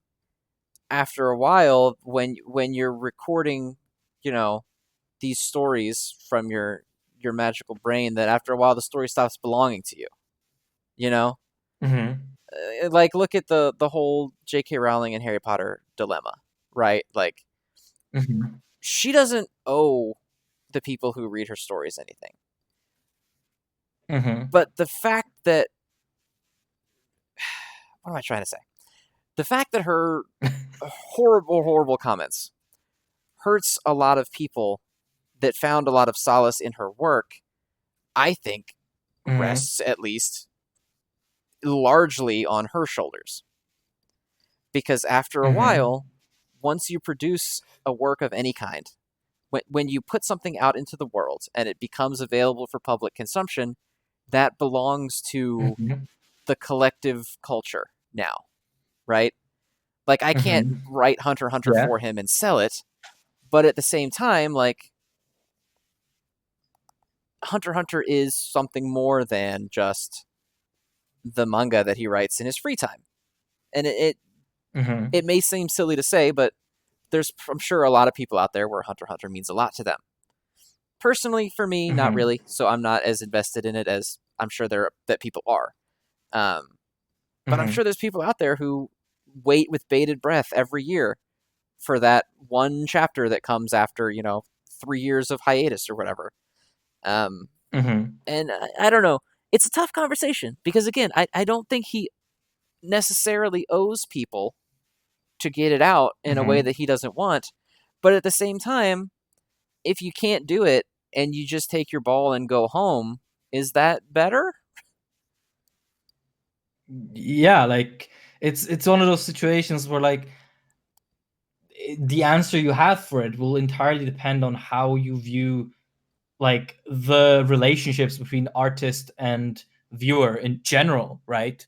after a while when you're recording, you know, these stories from your magical brain, that after a while the story stops belonging to you. You know, Mhm. like look at the whole J.K. Rowling and Harry Potter dilemma, right? Like Mhm. she doesn't owe the people who read her stories anything, Mhm. but the fact that what am I trying to say? The fact that her horrible comments hurts a lot of people that found a lot of solace in her work, I think Mhm. rests at least largely on her shoulders. Because after a Mhm. while, once you produce a work of any kind, when you put something out into the world and it becomes available for public consumption, that belongs to Mhm. the collective culture now, right? Like I can't Mhm. write Hunter x Hunter Yeah. for him and sell it, but at the same time, like Hunter x Hunter is something more than just the manga that he writes in his free time. And Mhm. it may seem silly to say, but there's I'm sure a lot of people out there where Hunter x Hunter means a lot to them. Personally, for me, not Mhm. really. So I'm not as invested in it as I'm sure that people are. Um, but I'm Mhm. sure there's people out there who wait with bated breath every year for that one chapter that comes after 3 years of hiatus or whatever. Um, Mhm. and I don't know. It's a tough conversation because again, I don't think he necessarily owes people to get it out in a way Mhm. that he doesn't want. But at the same time, if you can't do it and you just take your ball and go home, is that better? Yeah, like it's one of those situations where like the answer you have for it will entirely depend on how you view like the relationships between artist and viewer in general, right?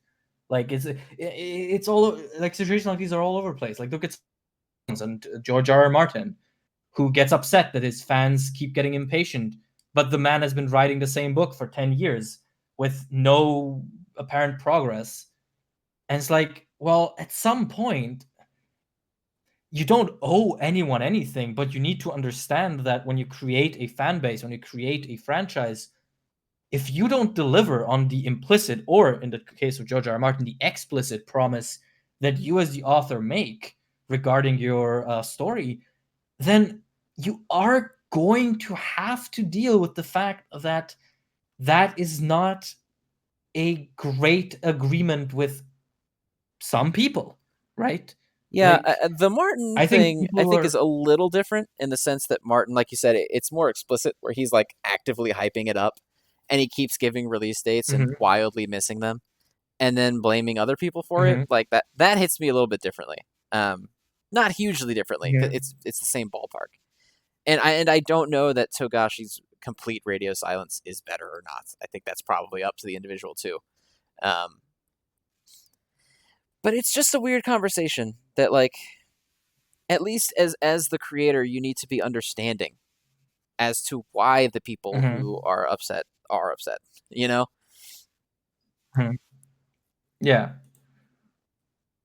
Like it's all like situations like these are all over the place. Like look at and George R. R. Martin, who gets upset that his fans keep getting impatient, but the man has been writing the same book for 10 years with no apparent progress. And it's like, well, at some point, you don't owe anyone anything, but you need to understand that when you create a fan base, when you create a franchise, if you don't deliver on the implicit, or in the case of George R. R. Martin, the explicit promise that you as the author make regarding your story, then you are going to have to deal with the fact that that is not a great agreement with some people, right? Yeah, Like, the Martin I think thing I people think is are. a little different in the sense that Martin, like you said, it's more explicit where he's like actively hyping it up and he keeps giving release dates and Mm-hmm. wildly missing them, and then blaming other people for it. Mm-hmm. Like that hits me a little bit differently. Not hugely differently, because Mm-hmm. it's the same ballpark. And I don't know that Togashi's complete radio silence is better or not. I think that's probably up to the individual too. Um, but it's just a weird conversation that, like, at least as the creator, you need to be understanding as to why the people who Mm-hmm. are upset are upset. You know? Mm-hmm. Yeah.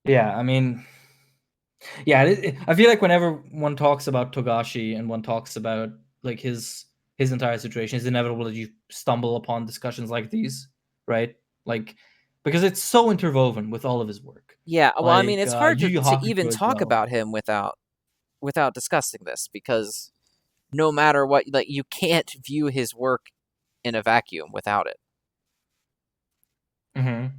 Yeah. I mean, yeah. I feel like whenever one talks about Togashi and one talks about like his entire situation, it's inevitable that you stumble upon discussions like these, right? Like, because it's so interwoven with all of his work. Yeah. Well, I mean, Like it's hard Yu Yu to even Hakusho as talk well. about him without discussing this, because no matter what, like, you can't view his work in a vacuum without it. Mm-hmm.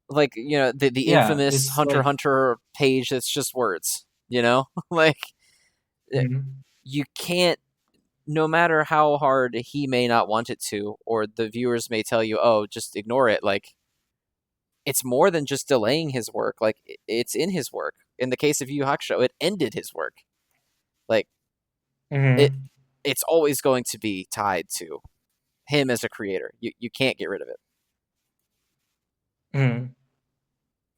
Like, the Yeah, infamous it's Hunter x like. Hunter page that's just words. Like, Mhm. you can't. No matter how hard he may not want it to, or the viewers may tell you, "Oh, just ignore it." Like, it's more than just delaying his work. Like, it's in his work. In the case of Yu Yu Hakusho, it ended his work. Like, it Mhm. it's always going to be tied to him as a creator. You can't get rid of it. Mhm.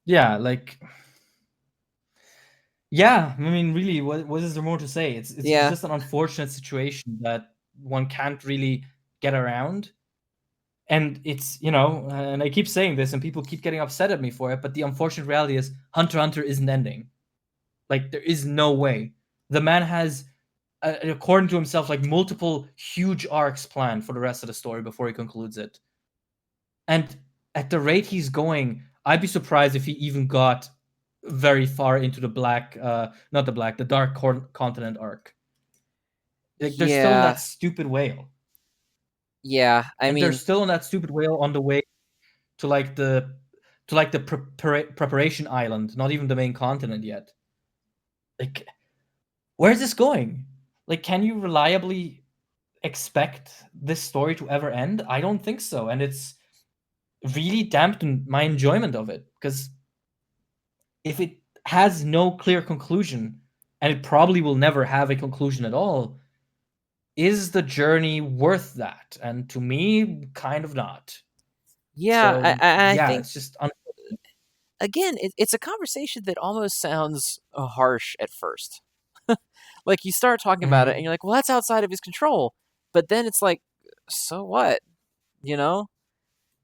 Yeah, like yeah, I mean, really, what is there more to say? It's Yeah, just an unfortunate situation that one can't really get around. And it's, and I keep saying this and people keep getting upset at me for it, but the unfortunate reality is Hunter x Hunter isn't ending. Like there is no way. The man has according to himself like multiple huge arcs planned for the rest of the story before he concludes it. And at the rate he's going, I'd be surprised if he even got very far into the not the black, the dark continent arc. Like they're still in yeah, that stupid whale. yeah. I Like they're mean, still in that stupid whale on the way to like the preparation island, not even the main continent yet. Like where's this going? Like can you reliably expect this story to ever end? I don't think so, and it's really dampened my enjoyment of it because if it has no clear conclusion, and it probably will never have a conclusion at all, is the journey worth that? And to me, kind of not. yeah. I, So I I yeah, think, it's just again, it's a conversation that almost sounds harsh at first. Like, you start talking about it, and Mhm. you're like, "Well, that's outside of his control." But then it's like, so what? You know,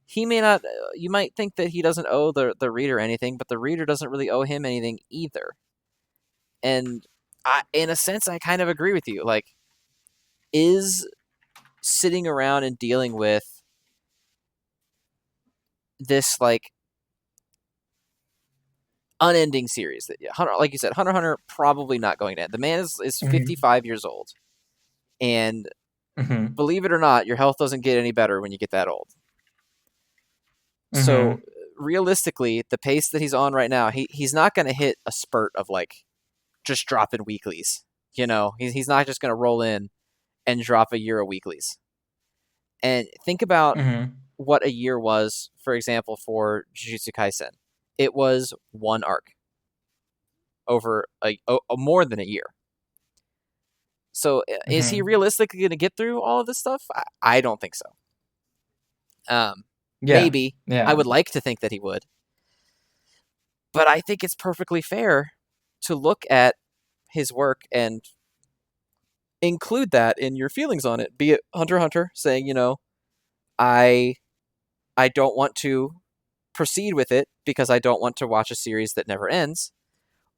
he may not. You might think that he doesn't owe the reader anything, but the reader doesn't really owe him anything either. And in a sense, I kind of agree with you. Like, is sitting around and dealing with this, like, unending series that, yeah, Hunter, like you said, Hunter x Hunter probably not going to end. The man is Mhm. 55 years old, and Mhm. believe it or not, your health doesn't get any better when you get that old. So Mhm. realistically, the pace that he's on right now, he's not going to hit a spurt of, like, just dropping weeklies. He's not just going to roll in and drop a year of weeklies. And think about Mhm. what a year was, for example, for Jujutsu Kaisen. It was one arc over more than a year. So is he Mhm. realistically going to get through all of this stuff? I don't think so. Yeah. Maybe. I Yeah. would like to think that he would. But I think it's perfectly fair to look at his work and include that in your feelings on it. Be it Hunter x Hunter saying, I I don't want to proceed with it because I don't want to watch a series that never ends,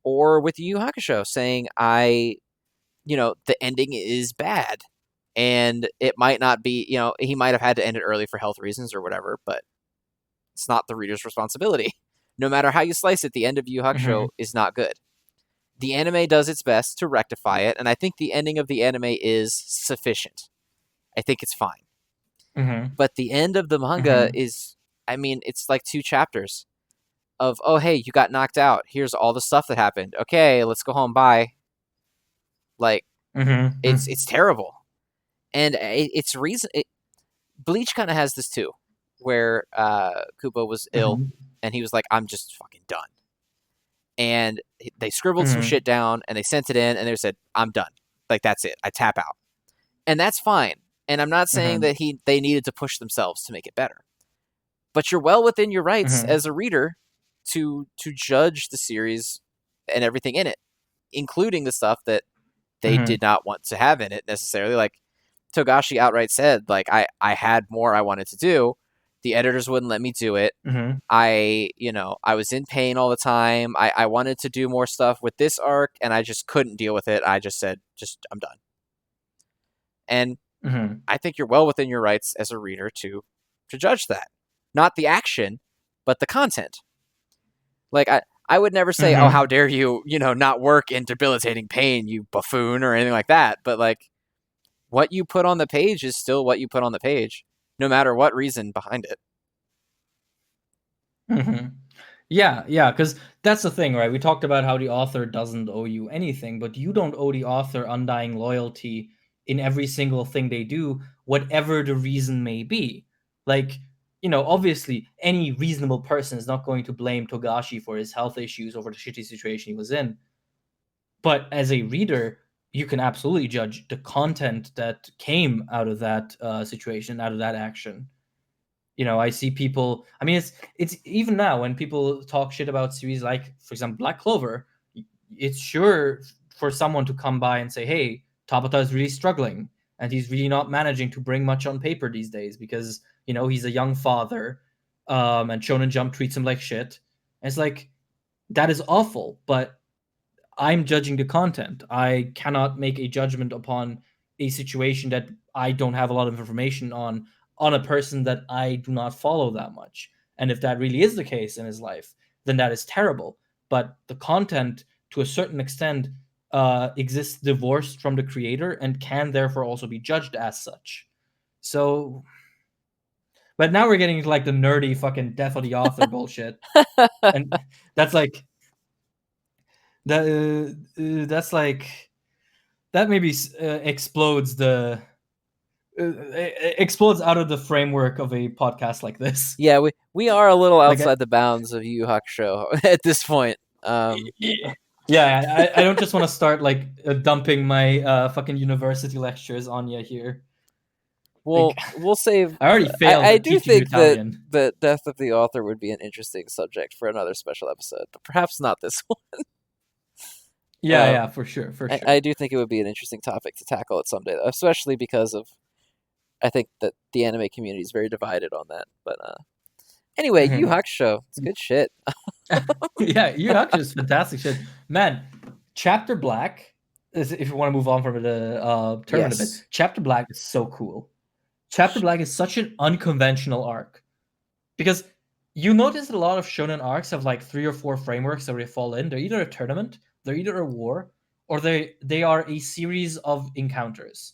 or with Yu Yu Hakusho saying, the ending is bad, and it might not be, he might have had to end it early for health reasons or whatever, but it's not the reader's responsibility. No matter how you slice it, the end of Yu Yu Hakusho Mhm. is not good. The anime does its best to rectify it, and I think the ending of the anime is sufficient. I think it's fine. Mhm. But the end of the manga Mhm. is, I mean, it's like 2 chapters of, oh, hey, you got knocked out. Here's all the stuff that happened. Okay, let's go home. Bye. Like, Mhm. it's terrible. And it's reason. Bleach kind of has this too, where Kubo was ill, and he was like, "I'm just fucking done." And they scribbled some shit down, and they sent it in, and they said, "I'm done. Like that's it. I tap out." And that's fine. And I'm not saying that they needed to push themselves to make it better, but you're well within your rights as a reader to judge the series and everything in it, including the stuff that they did not want to have in it necessarily. Like Togashi outright said, like I had more I wanted to do. The editors wouldn't let me do it. I was in pain all the time. I wanted to do more stuff with this arc, and I just couldn't deal with it. I just said, I'm done. And I think you're well within your rights as a reader to judge that. Not the action, but the content. Like, I would never say, oh, how dare you, not work in debilitating pain, you buffoon, or anything like that. But, like, what you put on the page is still what you put on the page, no matter what reason behind it. Yeah, because that's the thing, right? We talked about how the author doesn't owe you anything, but you don't owe the author undying loyalty in every single thing they do, whatever the reason may be. Like, obviously, any reasonable person is not going to blame Togashi for his health issues over the shitty situation he was in. But as a reader, you can absolutely judge the content that came out of that situation, out of that action. I see people. I mean, it's even now when people talk shit about series like, for example, Black Clover, it's sure for someone to come by and say, "Hey, Tabata is really struggling, and he's really not managing to bring much on paper these days because he's a young father, and Shonen Jump treats him like shit." And it's like, that is awful, but I'm judging the content. I cannot make a judgment upon a situation that I don't have a lot of information on a person that I do not follow that much. And if that really is the case in his life, then that is terrible. But the content, to a certain extent, exists divorced from the creator and can therefore also be judged as such. So, but now we're getting into like the nerdy fucking death of the author bullshit, and that's like that's like that maybe explodes the explodes out of the framework of a podcast like this. Yeah, we are a little outside the bounds of Yu Yu Hakusho at this point. Yeah, I don't just want to start like dumping my fucking university lectures on you here. We'll save. I already failed. I do think that death of the author would be an interesting subject for another special episode, but perhaps not this one. Yeah, for sure. I do think it would be an interesting topic to tackle it someday, though, especially because of I think that the anime community is very divided on that. But anyway, Yu Yu Hakusho, it's good shit. Yeah, Yu Yu Hakusho is fantastic shit, man. Chapter Black, if you want to move on from the tournament a bit, Chapter Black is so cool. Chapter Black is such an unconventional arc because you notice that a lot of shonen arcs have like 3 or 4 frameworks that they fall in. They're either a tournament, they're either a war, or they are a series of encounters.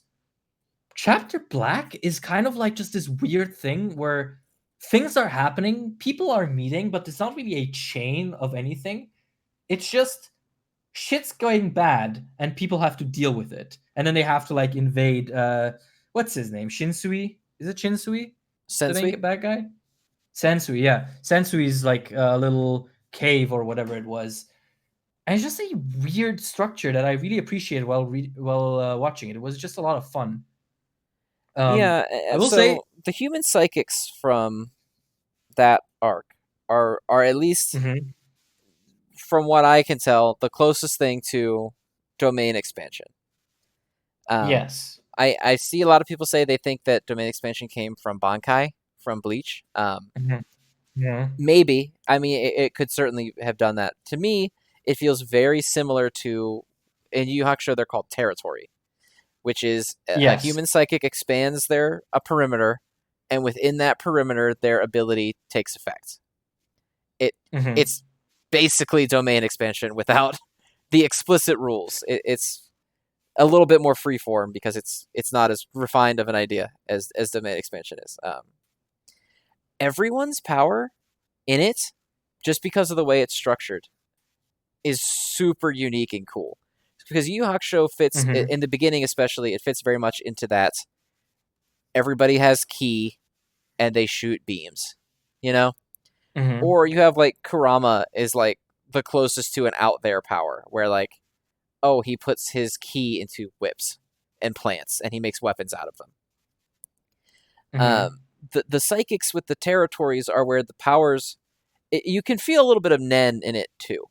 Chapter Black is kind of like just this weird thing where things are happening, people are meeting, but it's not really a chain of anything. It's just shit's going bad and people have to deal with it. And then they have to like invade what's his name? Shinsui? Is it Shinsui? Sensui? The main bad guy? Sensui, yeah. Sensui's like a little cave or whatever it was. And it's just a weird structure that I really appreciated while watching it. It was just a lot of fun. I will say the human psychics from that arc are at least, from what I can tell, the closest thing to domain expansion. Yes. I see a lot of people say they think that domain expansion came from Bankai, from Bleach. Maybe. I mean, it could certainly have done that. To me, it feels very similar to, in Yu Yu Hakusho, they're called territory, which is a human psychic expands a perimeter, and within that perimeter, their ability takes effect. It's basically domain expansion without the explicit rules. It's a little bit more freeform because it's not as refined of an idea as domain expansion is. Everyone's power in it, just because of the way it's structured, is super unique and cool. Because Yu Yu Hakusho fits in the beginning, especially, it fits very much into that. everybody has ki and they shoot beams, you know? Mm-hmm. Or you have like Kurama is like the closest to an out there power where like, oh, he puts his ki into whips and plants and he makes weapons out of them. Mm-hmm. The psychics with the territories are where the powers, you can feel a little bit of Nen in it too,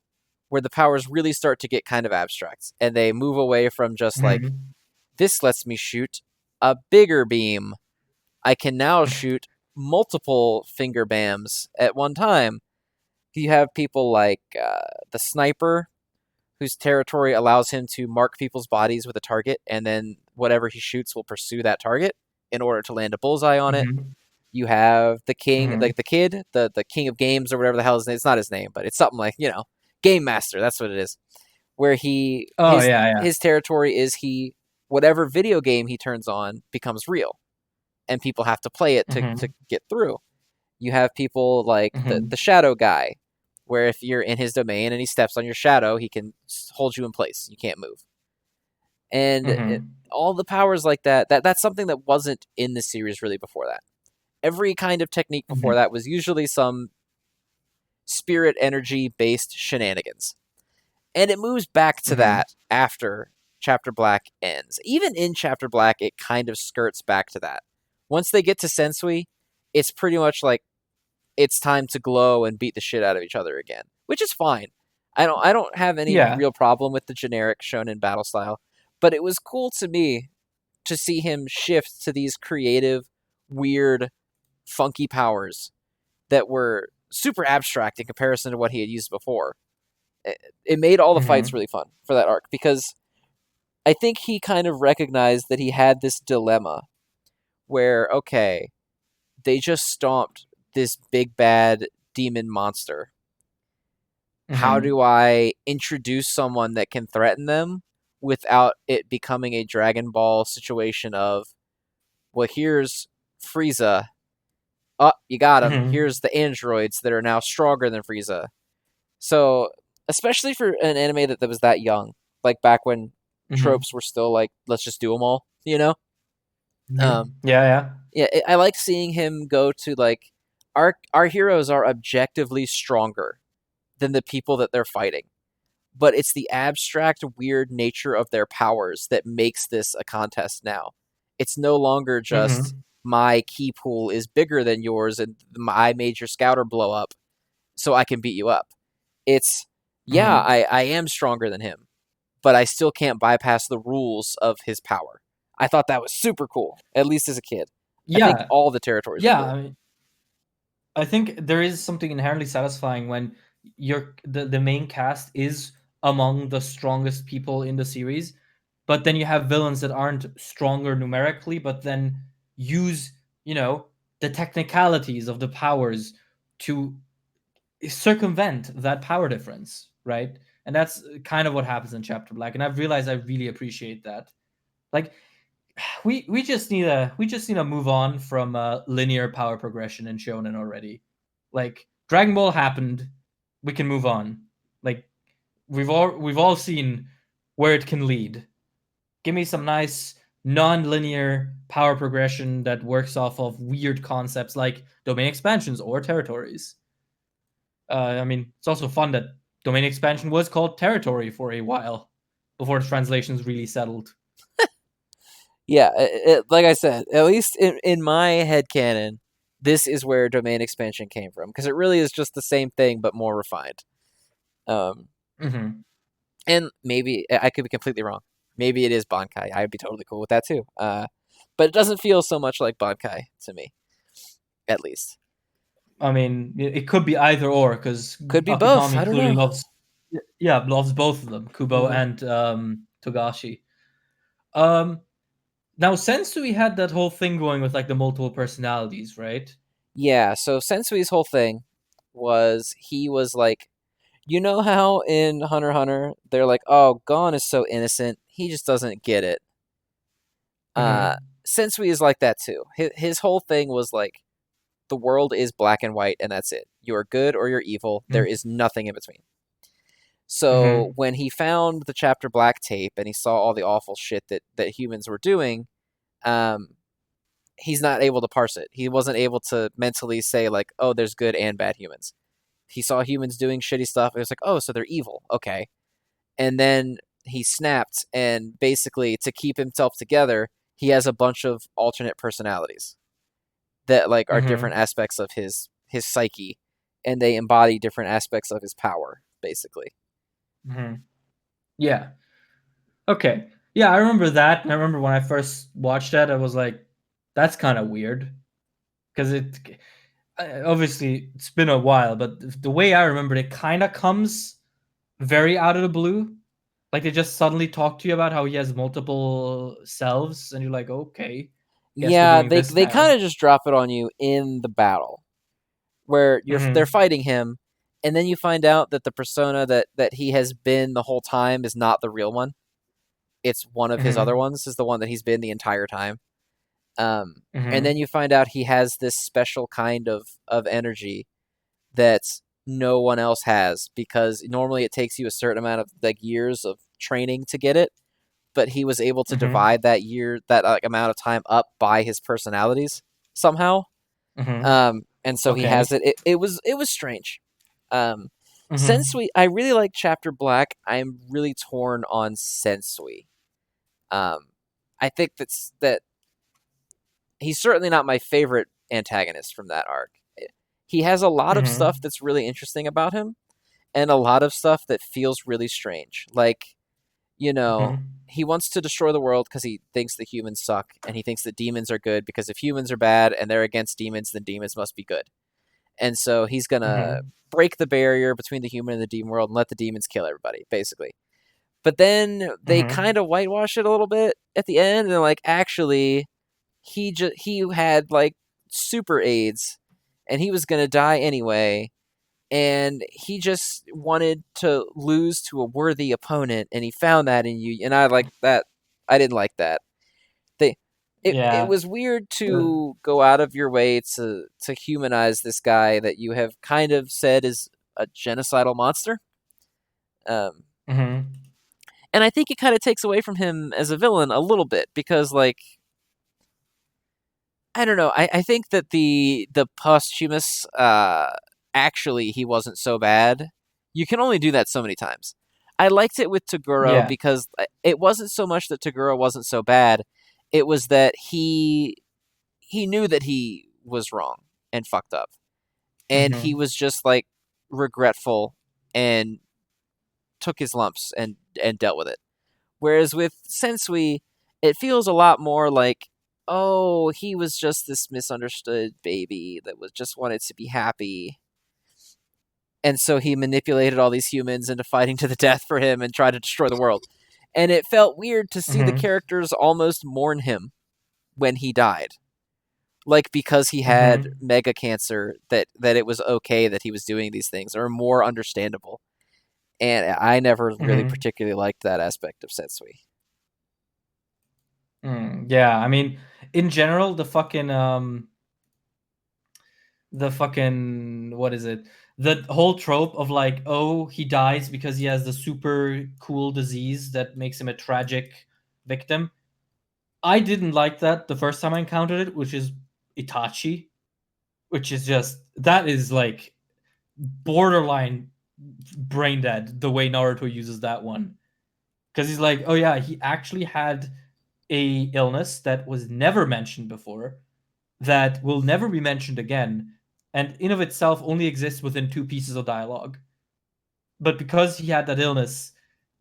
where the powers really start to get kind of abstract and they move away from just like, Mm-hmm. this lets me shoot a bigger beam. I can now shoot multiple finger bams at one time. You have people like the sniper, whose territory allows him to mark people's bodies with a target, and then whatever he shoots will pursue that target in order to land a bullseye on it. Mm-hmm. You have the king, Mm-hmm. like the kid, the king of games or whatever the hell his name. It's not his name, but it's something like game master. That's what it is. Where he Oh yeah, yeah. his territory is he whatever video game he turns on becomes real, and people have to play it to Mm-hmm. get through. You have people like Mm-hmm. the shadow guy, where if you're in his domain and he steps on your shadow, he can hold you in place. You can't move. And Mm-hmm. all the powers like that's something that wasn't in the series really before that. Every kind of technique before Mm-hmm. that was usually some spirit energy based shenanigans. And it moves back to Mm-hmm. that after Chapter Black ends. Even in Chapter Black, it kind of skirts back to that. Once they get to Sensui, it's pretty much like it's time to glow and beat the shit out of each other again, which is fine. I don't have any Yeah. real problem with the generic shonen battle style, but it was cool to me to see him shift to these creative, weird, funky powers that were super abstract in comparison to what he had used before. It made all the fights Mm-hmm. really fun for that arc because I think he kind of recognized that he had this dilemma where, okay, they just stomped this big bad demon monster. How Mm-hmm. do I introduce someone that can threaten them without it becoming a Dragon Ball situation of, well, here's Frieza. Oh, you got him. Mm-hmm. Here's the androids that are now stronger than Frieza. So, especially for an anime that was that young, like back when Mm-hmm. tropes were still like, let's just do them all, Mm-hmm. Um, Yeah, yeah. yeah, I like seeing him go to like, our heroes are objectively stronger than the people that they're fighting, but it's the abstract, weird nature of their powers that makes this a contest now. It's no longer just Mm-hmm. my key pool is bigger than yours and I made your scouter blow up so I can beat you up. It's, yeah, Mm-hmm. I am stronger than him, but I still can't bypass the rules of his power. I thought that was super cool, at least as a kid. I think Yeah. all the territories are Yeah. cool. I think there is something inherently satisfying when the main cast is among the strongest people in the series, but then you have villains that aren't stronger numerically, but then use, the technicalities of the powers to circumvent that power difference, right? And that's kind of what happens in Chapter Black. And I've realized I really appreciate that. Like, we just need to move on from linear power progression in shonen already. Like, Dragon Ball happened, we can move on. Like, we've all seen where it can lead. Give me some nice non-linear power progression that works off of weird concepts like domain expansions or territories. I mean, it's also fun that domain expansion was called territory for a while before the translations really settled. Yeah, like I said, at least in my head canon, this is where domain expansion came from because it really is just the same thing but more refined. Um, Mm-hmm. and maybe I could be completely wrong. Maybe it is Bankai. I'd be totally cool with that too. But it doesn't feel so much like Bankai to me, at least. I mean, it could be either or because Could be both. Akutami I don't clearly know. loves, yeah, loves both of them, Kubo Hmm. and Togashi. Um, Now Sensui had that whole thing going with like the multiple personalities, right? Yeah. So Sensui's whole thing was he was like, you know how in Hunter x Hunter they're like, oh, Gon is so innocent. He just doesn't get it. Uh, Mm-hmm. Sensui is like that too. His whole thing was like, the world is black and white, and that's it. You are good or you're evil. There is nothing in between. So Mm-hmm. when he found the Chapter Black tape and he saw all the awful shit that humans were doing, um, he's not able to parse it. He wasn't able to mentally say like, oh, there's good and bad humans. He saw humans doing shitty stuff. It was like, oh, so they're evil. Okay. And then he snapped, and basically to keep himself together, he has a bunch of alternate personalities that like are different Mm-hmm. aspects of his psyche, and they embody different aspects of his power, basically. Mm-hmm. Yeah. Okay. Yeah, I remember that. And I remember when I first watched that, I was like, that's kind of weird. Because obviously it's been a while, but the way I remembered it kind of comes very out of the blue. Like they just suddenly talk to you about how he has multiple selves, and you're like, okay, guess we're Yeah, doing they this they kind now. of just drop it on you in the battle where they're Mm-hmm. fighting him, and then you find out that the persona that he has been the whole time is not the real one. It's one of his other Mm-hmm. ones, is the one that he's been the entire time. And then Mm-hmm. you find out he has this special kind of energy that no one else has, because normally it takes you a certain amount of like years of training to get it, but he was able to Mm-hmm. divide that like amount of time up by his personalities somehow. Mm-hmm. And so he has Okay. it. It was strange. Um, Mm-hmm. Sensui, I really like Chapter Black. I'm really torn on Sensui. Um, I think that he's certainly not my favorite antagonist from that arc. He has a lot of stuff Mm-hmm. that's really interesting about him, and a lot of stuff that feels really strange. Like, you know, Mm-hmm. he wants to destroy the world because he thinks the humans suck, and he thinks that demons are good, because if humans are bad and they're against demons, then demons must be good. And so he's gonna Mm-hmm. break the barrier between the human and the demon world and let the demons kill everybody, basically. But then they Mm-hmm. kind of whitewash it a little bit at the end, and they're like, actually, he had like super AIDS, and he was gonna die anyway, and he just wanted to lose to a worthy opponent, and he found that in you. And I like that. I didn't like that. They it Yeah. was weird Uh, to go out of your way to humanize this guy that you have kind of said is a genocidal monster. Um, Mm-hmm. and I think it kind of takes away from him as a villain a little bit, because like, I don't know. I think that the posthumous actually he wasn't so bad. You can only do that so many times. I liked it with Toguro Yeah. because it wasn't so much that Toguro wasn't so bad. It was that he knew that he was wrong and fucked up. And he Mm-hmm. was just like regretful and took his lumps and dealt with it. Whereas with Sensui, it feels a lot more like, oh, he was just this misunderstood baby that was just wanted to be happy. And so he manipulated all these humans into fighting to the death for him and tried to destroy the world. And it felt weird to see the Mm-hmm. characters almost mourn him when he died. Like, because he had Mm-hmm. mega cancer, that it was okay that he was doing these things, or more understandable. And I never really Mm-hmm. particularly liked that aspect of Sensui. Yeah, I mean, in general, the fucking what is it? The whole trope of like, oh, he dies because he has the super cool disease that makes him a tragic victim. I didn't like that the first time I encountered it, which is Itachi, which is just that is like borderline brain dead the way Naruto uses that one. Because he's like, oh yeah, he actually had a illness that was never mentioned before, that will never be mentioned again, and in of itself only exists within two pieces of dialogue. But because he had that illness,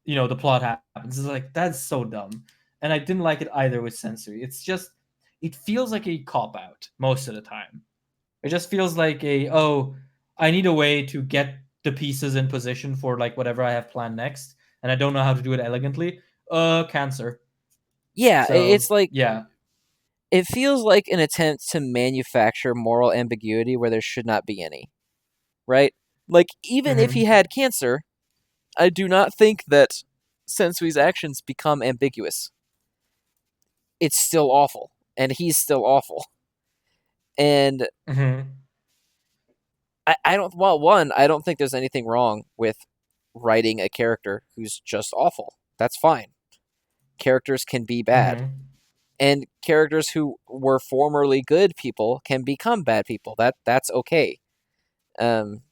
the plot happens. It's like that's so dumb, and I didn't like it either with Sensory. It's just it feels like a cop out most of the time. It just feels like I need a way to get the pieces in position for like whatever I have planned next, and I don't know how to do it elegantly. Cancer. Yeah, it's So like, yeah. it feels like an attempt to manufacture moral ambiguity where there should not be any, right? Like, even if he Mm-hmm. had cancer, I do not think that Sensui's actions become ambiguous. It's still awful, and he's still awful. And Mm-hmm. I don't, well, one, I don't think there's anything wrong with writing a character who's just awful. That's fine. Characters can be bad. Mm-hmm. And characters who were formerly good people can become bad people. That's okay. And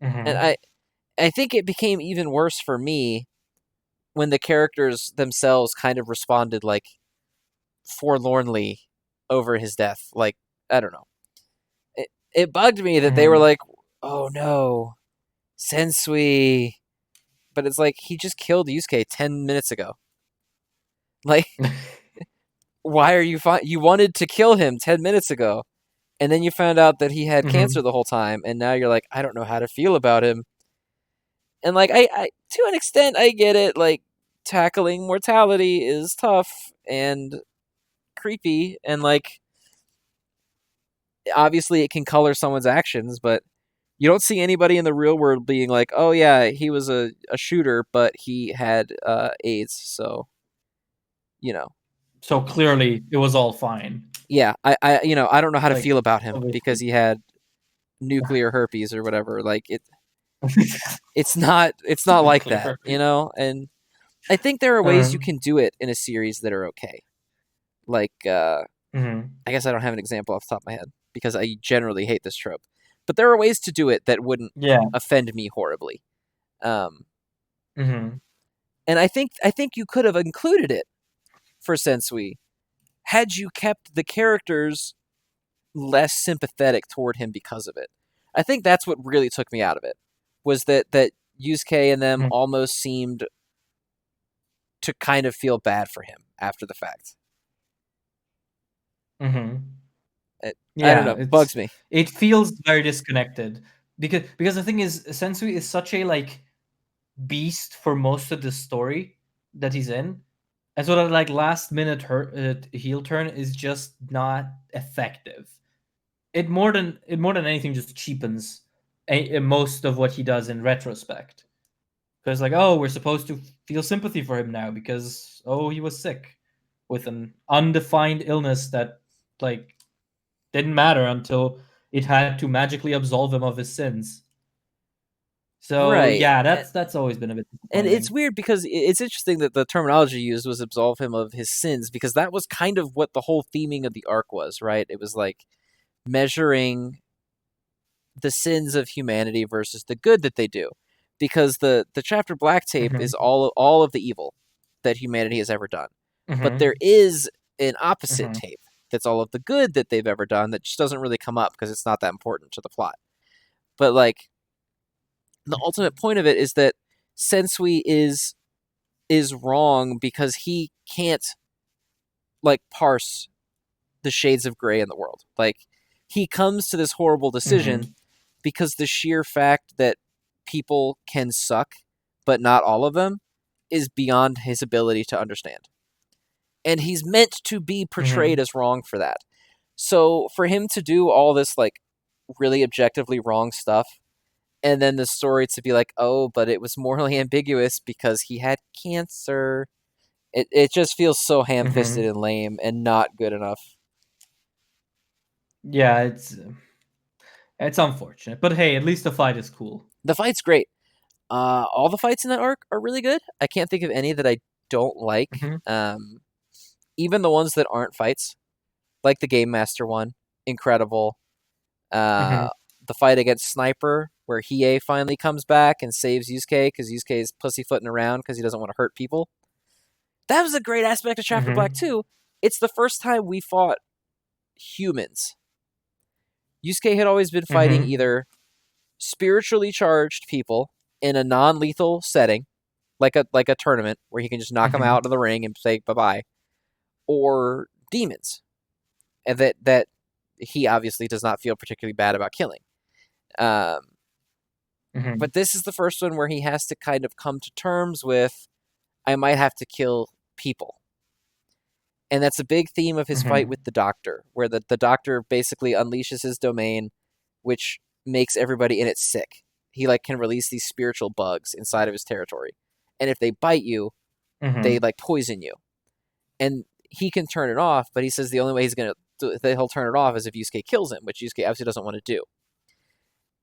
Mm-hmm. I think it became even worse for me when the characters themselves kind of responded like forlornly over his death. Like, I don't know. It bugged me that they were Mm-hmm. like, "Oh no, Sensui," but it's like he just killed Yusuke 10 minutes ago. Like, why are you you wanted to kill him 10 minutes ago, and then you found out that he had cancer Mm-hmm. the whole time, and now you're like, I don't know how to feel about him. And like, I to an extent, I get it. Like, tackling mortality is tough and creepy, and like, obviously, it can color someone's actions, but you don't see anybody in the real world being like, "Oh yeah, he was a shooter, but he had AIDS." So you know, So clearly, it was all fine. yeah, I don't know how to Like, feel about him because obviously. he had nuclear herpes or whatever. Like it's not like Nuclear that, herpes. And I think there are ways you Um, can do it in a series that are okay. Like mhm. I guess I don't have an example off the top of my head because I generally hate this trope, but there are ways to do it that wouldn't Yeah. offend me horribly. Um, Mhm. and I think you could have included it for Sensui had you kept the characters less sympathetic toward him because of it. I think that's what really took me out of it was that Yusuke and them Mhm. almost seemed to kind of feel bad for him after the fact. Mhm. I don't Yeah, know, bugs me. it feels very disconnected because the thing is, Sensui is such a like beast for most of the story that he's in, and so that like last minute heel turn is just not effective. It more than anything just cheapens most of what he does in retrospect. Because like, oh, we're supposed to feel sympathy for him now because oh, he was sick with an undefined illness that like didn't matter until it had to magically absolve him of his sins. So Right. yeah, that's always been a bit And it's disappointing. weird because it's interesting that the terminology used was absolve him of his sins because that was kind of what the whole theming of the arc was, right? It was like measuring the sins of humanity versus the good that they do. Because the chapter Black Tape is Mhm. all of the evil that humanity has ever done. But there Mhm. is an opposite Mhm. tape that's all of the good that they've ever done that just doesn't really come up because it's not that important to the plot. But like the ultimate point of it is that Sensui is wrong because he can't like parse the shades of gray in the world. Like he comes to this horrible decision Mhm. because the sheer fact that people can suck, but not all of them, is beyond his ability to understand. And he's meant to be portrayed Mhm. as wrong for that. So for him to do all this like really objectively wrong stuff and then the story to be like, oh, but it was morally ambiguous because he had cancer. It just feels so ham fisted Mhm. and lame and not good enough. Yeah, it's unfortunate, but hey, at least the fight is cool. The fight's great. All the fights in that arc are really good. I can't think of any that I don't like. Mhm. Even the ones that aren't fights, like the Game Master one, incredible. Uh, Mhm. the fight against Sniper, where Hiei finally comes back and saves Yusuke because Yusuke is pussyfooting around because he doesn't want to hurt people. That was a great aspect of Chapter Black Mhm. too. It's the first time we fought humans. Yusuke had always been fighting Mhm. either spiritually charged people in a non-lethal setting, like a tournament where he can just knock them Mhm. out of the ring and say bye bye, or demons, and that he obviously does not feel particularly bad about killing. Um, Mhm. but this is the first one where he has to kind of come to terms with I might have to kill people. And that's a big theme of his fight Mhm. with the Doctor, where the Doctor basically unleashes his domain, which makes everybody in it sick. He like can release these spiritual bugs inside of his territory. And if they bite you, they Mhm. like poison you. And he can turn it off, but he says the only way he'll turn it off is if Yusuke kills him, which Yusuke absolutely doesn't want to do.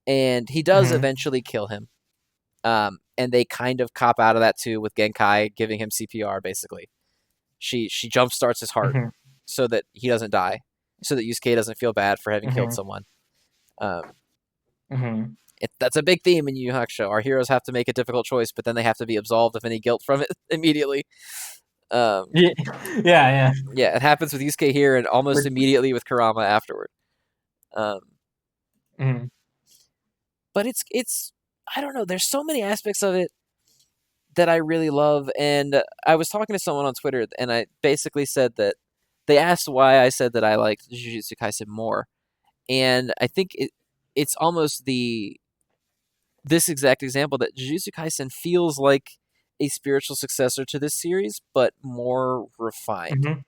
And he does Mhm. eventually kill him. And they kind of cop out of that too with Genkai giving him CPR basically. She jump starts his heart. Mhm. so that he doesn't die, so that Yusuke doesn't feel bad for having killed Mm-hmm. someone. Um, Mm-hmm. that's a big theme in Yu Yu Hakusho. Our heroes have to make a difficult choice, but then they have to be absolved of any guilt from it immediately. Yeah, yeah. Yeah, it happens with Yusuke here, and almost Which, immediately with Kurama afterward. Um, mhm. but it's I don't know. There's so many aspects of it that I really love, and I was talking to someone on Twitter, and I basically said that they asked why I said that I liked Jujutsu Kaisen more, and I think it's almost this exact example that Jujutsu Kaisen feels like a spiritual successor to this series, but more refined, Mhm.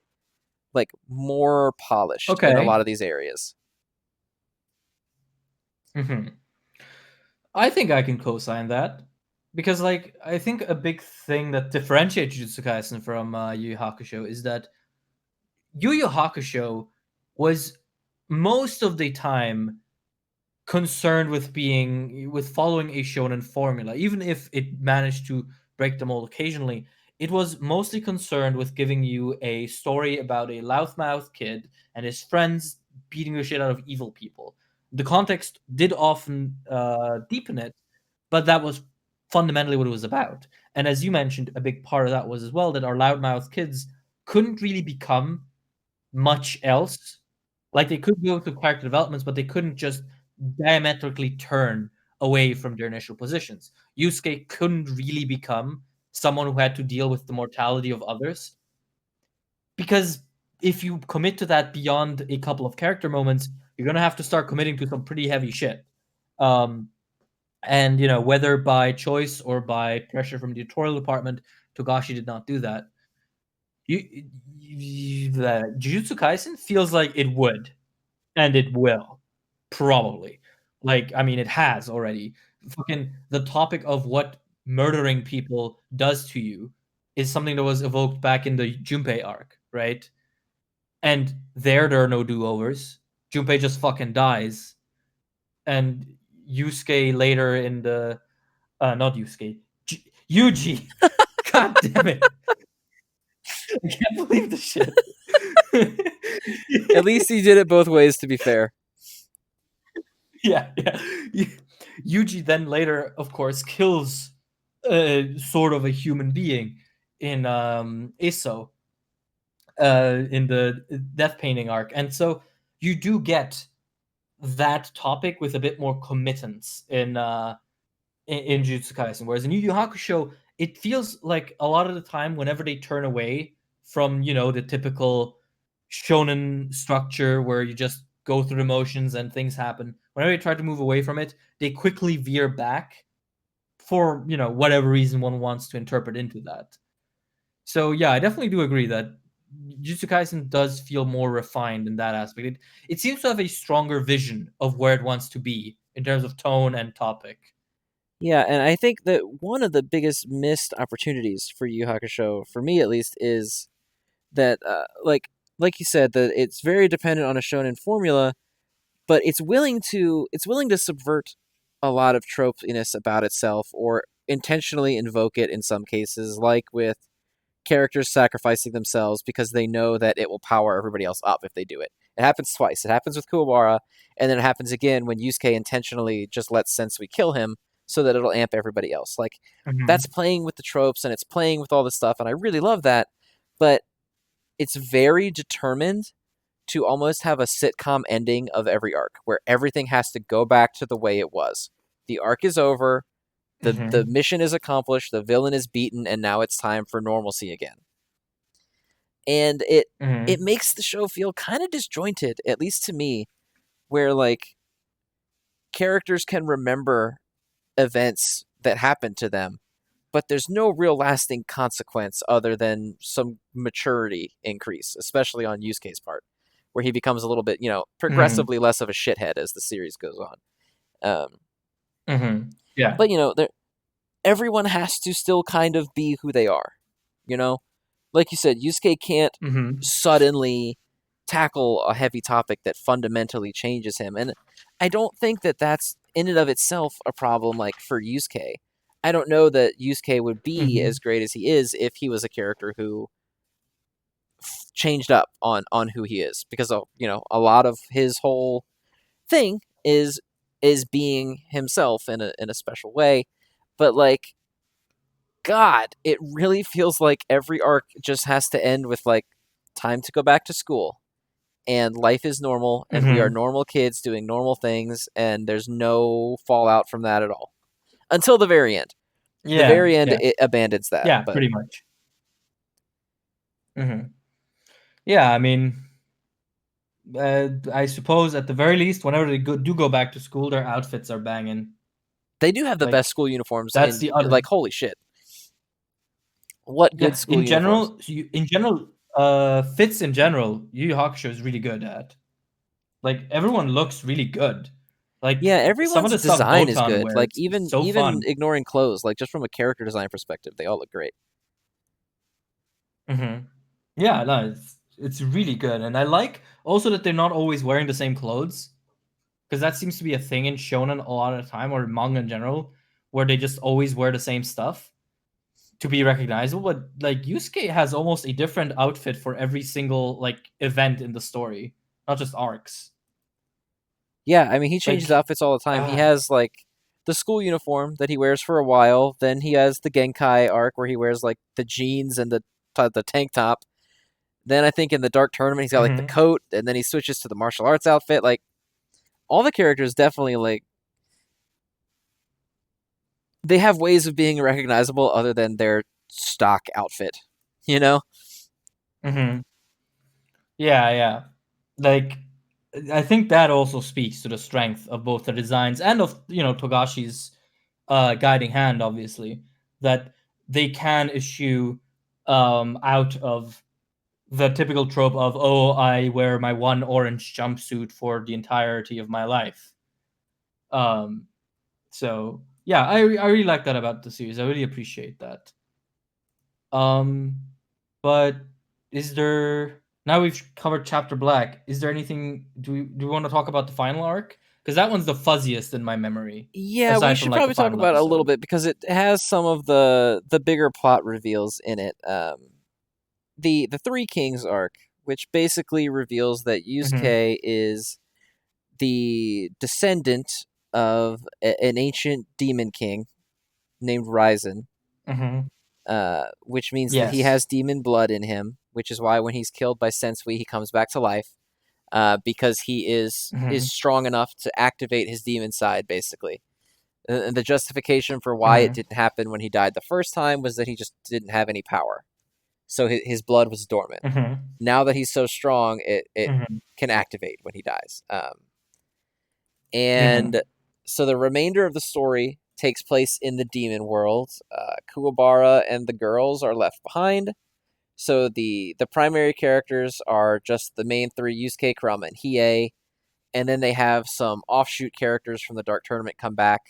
like more polished in a Okay. lot of these areas. Mhm. I think I can co-sign that because, like, I think a big thing that differentiates Jujutsu Kaisen from Yu Yu Hakusho is that Yu Yu Hakusho was most of the time concerned with following a shonen formula, even if it managed to break the mold occasionally. It was mostly concerned with giving you a story about a loudmouth kid and his friends beating the shit out of evil people. The context did often deepen it, but that was fundamentally what it was about. And as you mentioned, a big part of that was as well that our loudmouth kids couldn't really become much else. Like they could go through character developments, but they couldn't just diametrically turn away from their initial positions. Yusuke couldn't really become someone who had to deal with the mortality of others because if you commit to that beyond a couple of character moments, you're gonna have to start committing to some pretty heavy shit. Um, and whether by choice or by pressure from the editorial department, Togashi did not do that. The Jujutsu Kaisen feels like it would, and it will, probably. Like, I mean, it has already. Fucking the topic of what murdering people does to you is something that was evoked back in the Junpei arc, right? And there are no do-overs. Junpei just fucking dies, and Yusuke later in the not Yusuke, Yuji. God damn it! I can't believe the shit. At least he did it both ways, to be fair. Yeah, yeah. Yuji then later, of course, kills sort of a human being in Isso in the death painting arc, and so you do get that topic with a bit more committance in Jujutsu Kaisen. Whereas in Yu Yu Hakusho, it feels like a lot of the time, whenever they turn away from the typical shonen structure where you just go through the motions and things happen, whenever they try to move away from it, they quickly veer back for whatever reason one wants to interpret into that. So yeah, I definitely do agree that Jujutsu Kaisen does feel more refined in that aspect. It seems to have a stronger vision of where it wants to be in terms of tone and topic. Yeah, and I think that one of the biggest missed opportunities for Yu Yu Hakusho, for me at least, is that like you said, that it's very dependent on a shonen formula, but it's willing to subvert a lot of tropiness about itself, or intentionally invoke it in some cases, like with characters sacrificing themselves because they know that it will power everybody else up if they do it. It happens twice. It happens with Kuwabara, and then it happens again when Yusuke intentionally just lets Sensui kill him so that it'll amp everybody else. Like, that's Mhm. playing with the tropes, and it's playing with all this stuff, and I really love that. But it's very determined to almost have a sitcom ending of every arc where everything has to go back to the way it was. The arc is over, the Mhm. mission is accomplished, the villain is beaten, and now it's time for normalcy again. And it Mhm. makes the show feel kind of disjointed, at least to me, where like characters can remember events that happened to them, but there's no real lasting consequence other than some maturity increase, especially on Yusuke's part, where he becomes a little bit, Mhm. progressively less of a shithead as the series goes on. Um, Mhm. Yeah. but everyone has to still kind of be who they are, you know. Like you said, Yusuke can't Mhm. suddenly tackle a heavy topic that fundamentally changes him, and I don't think that that's in and of itself a problem. Like for Yusuke, I don't know that Yusuke would be as Mhm. great as he is if he was a character changed up on who he is, because a lot of his whole thing is being himself in a special way. But like, God, it really feels like every arc just has to end with like, time to go back to school, and life is normal, and we are Mm-hmm. normal kids doing normal things, and there's no fallout from that at all until the very end. The Yeah, very end, yeah, it abandons that. yeah, But pretty much. Mm-hmm. Yeah, I mean, I suppose at the very least, whenever they do go back to school, their outfits are banging. they do have the best Like school uniforms that's in, the other. like, holy shit, what good Yeah, school in uniforms. general, fits in general, Yu Yu Hakusho is really good at. Like everyone looks really good. Like Yeah, some of everyone's the stuff design is Botan good. Like, wears is even so even fun. ignoring clothes, like just from a character design perspective, they all look great. Mm-hmm. Yeah, no, it's really good, and I like also that they're not always wearing the same clothes, because that seems to be a thing in shonen a lot of the time, or manga in general, where they just always wear the same stuff to be recognizable. But like Yusuke has almost a different outfit for every single like event in the story, not just arcs. Yeah, I mean, he changes Like, outfits all the time. He uh, has like the school uniform that he wears for a while. Then he has the Genkai arc where he wears like the jeans and the tank top. Then I think in the Dark Tournament he's got like the mhm. coat, and then he switches to the martial arts outfit. Like, all the characters definitely, like, they have ways of being recognizable other than their stock outfit. You know? Mhm. Yeah, yeah. Like I think that also speaks to the strength of both the designs and of Togashi's guiding hand, obviously, that they can issue out of the typical trope of, oh, I wear my one orange jumpsuit for the entirety of my life. Um, so yeah, I really like that about the series. I really appreciate that. Um, but is there, now we've covered Chapter Black? Is there anything? Do we want to talk about the final arc? Because that one's the fuzziest in my memory, Yeah, we aside from should like the probably talk final about it a little episode. bit because it has some of the bigger plot reveals in it. The Three Kings arc, which basically reveals that Mm-hmm. Yusuke is the descendant of an ancient demon king named Ryzen, Mm-hmm. which means that he Yes. has demon blood in him, which is why when he's killed by Sensui, he comes back to life, because he is Mm-hmm. strong enough to activate his demon side, basically. And the justification for why it Mm-hmm. didn't happen when he died the first time was that he just didn't have any power. So his blood was dormant. Mm-hmm. Now that he's so strong, it Mm-hmm. can activate when he dies. Mm-hmm. And so the remainder of the story takes place in the demon world. Kuwabara and the girls are left behind. So the primary characters are just the main three: Yusuke, Kurama, and Hiei. And then they have some offshoot characters from the Dark Tournament come back,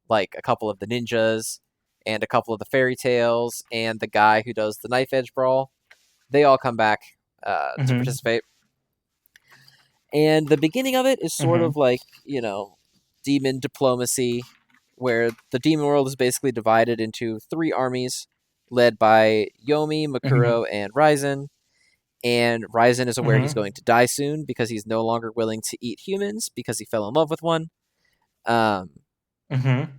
like a couple of the ninjas and a couple of the fairy tales and the guy who does the knife edge brawl. They all come back to Mm-hmm. participate. And the beginning of it is sort Mm-hmm. of like, demon diplomacy, where the demon world is basically divided into three armies led by Yomi, Mm-hmm. Makuro, and Ryzen. And Ryzen is aware he's Mm-hmm. going to die soon because he's no longer willing to eat humans because he fell in love with one. Um, Mm-hmm.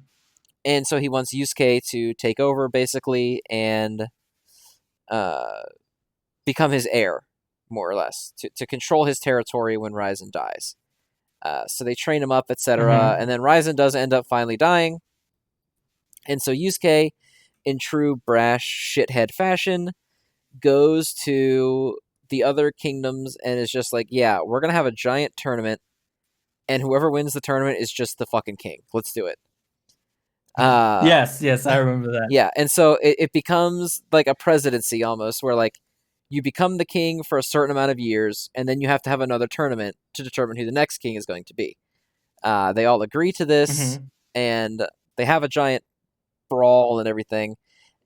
and so he wants Yusuke to take over, basically, and uh, become his heir, more or less, to control his territory when Ryzen dies. So they train him up, etc. Mm-hmm. And then Ryzen does end up finally dying. And so Yusuke, in true brash shithead fashion, goes to the other kingdoms and is just like, yeah, we're going to have a giant tournament, and whoever wins the tournament is just the fucking king. Let's do it. Uh, Yes, yes, I remember that. yeah. And so it becomes like a presidency almost, where like you become the king for a certain amount of years, and then you have to have another tournament to determine who the next king is going to be. They all agree to this, Mm-hmm. and they have a giant brawl and everything.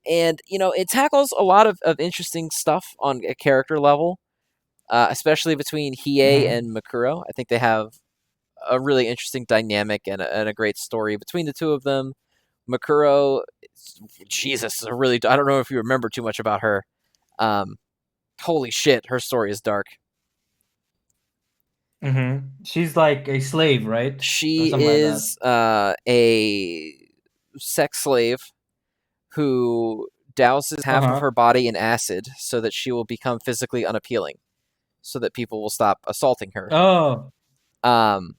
And, it tackles a lot of interesting stuff on a character level, especially between Hiei Mm-hmm. and Makuro. I think they have a really interesting dynamic and a great story between the two of them. Makuro, Jesus, I don't know if you remember too much about her. Um, Holy shit, her story is dark. She's like a slave, right? Or She something like that. is a sex slave who douses half of Uh-huh. her body in acid so that she will become physically unappealing, so that people will stop assaulting her. Oh. Um,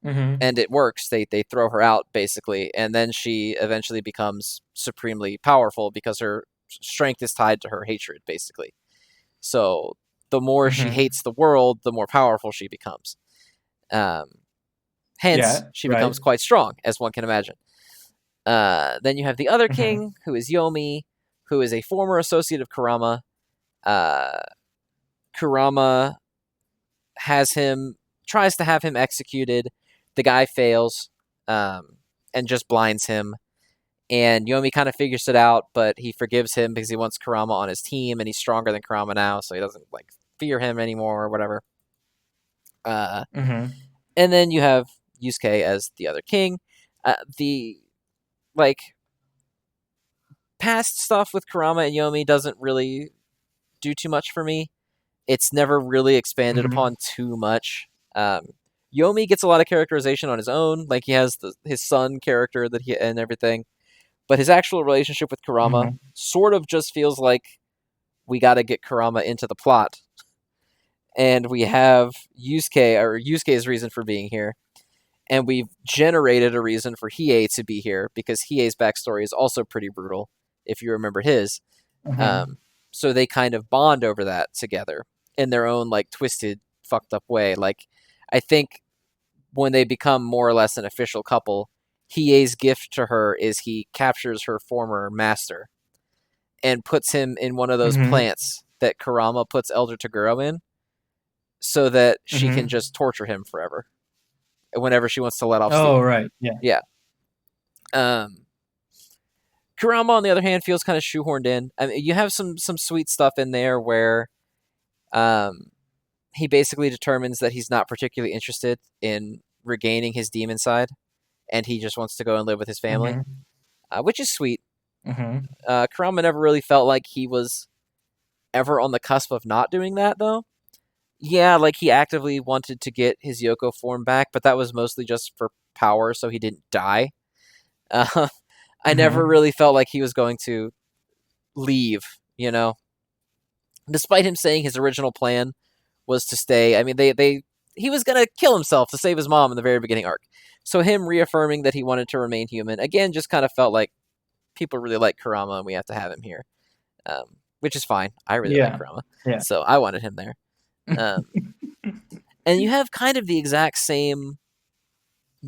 Mm-hmm. and it works. They throw her out basically, and then she eventually becomes supremely powerful because her strength is tied to her hatred, basically. So the more she Mm-hmm. hates the world, the more powerful she becomes. Um, Hence, Yeah, she right. becomes quite strong, as one can imagine. Then you have the other Mm-hmm. king, who is Yomi, who is a former associate of Kurama. Uh, Kurama has him, tries to have him executed. The guy fails, and just blinds him. And Yomi kind of figures it out, but he forgives him because he wants Kurama on his team, and he's stronger than Kurama now, so he doesn't like fear him anymore or whatever. Uh, Mm-hmm. and then you have Yusuke as the other king. The like past stuff with Kurama and Yomi doesn't really do too much for me. It's never really expanded Mm-hmm. upon too much. Um, Yomi gets a lot of characterization on his own, like he has his son character that he and everything. But his actual relationship with Kurama Mm-hmm. sort of just feels like we got to get Kurama into the plot, and we have Yusuke's reason for being here, and we've generated a reason for Hiei to be here because Hiei's backstory is also pretty brutal, if you remember his. Mm-hmm. Um, so they kind of bond over that together in their own like twisted, fucked up way. Like I think when they become more or less an official couple, Hiei's gift to her is he captures her former master and puts him in one of those Mm-hmm. plants that Kurama puts Elder Toguro in so that she can Mm-hmm. just torture him forever whenever she wants to let off Oh, steam. right. Yeah. Yeah. Um, Kurama, on the other hand, feels kind of shoehorned in. I mean, you have some sweet stuff in there where um, he basically determines that he's not particularly interested in regaining his demon side, and he just wants to go and live with his family, Mm-hmm. which is sweet. Mm-hmm. Kurama never really felt like he was ever on the cusp of not doing that, though. Yeah, like he actively wanted to get his Yoko form back, but that was mostly just for power, so he didn't die. Uh, I never Mm-hmm. really felt like he was going to leave, you know? Despite him saying his original plan was to stay. I mean, he was gonna kill himself to save his mom in the very beginning arc. So him reaffirming that he wanted to remain human again just kind of felt like people really like Kurama and we have to have him here, which is fine. I really like Yeah. Kurama, Yeah. so I wanted him there. Um, and you have kind of the exact same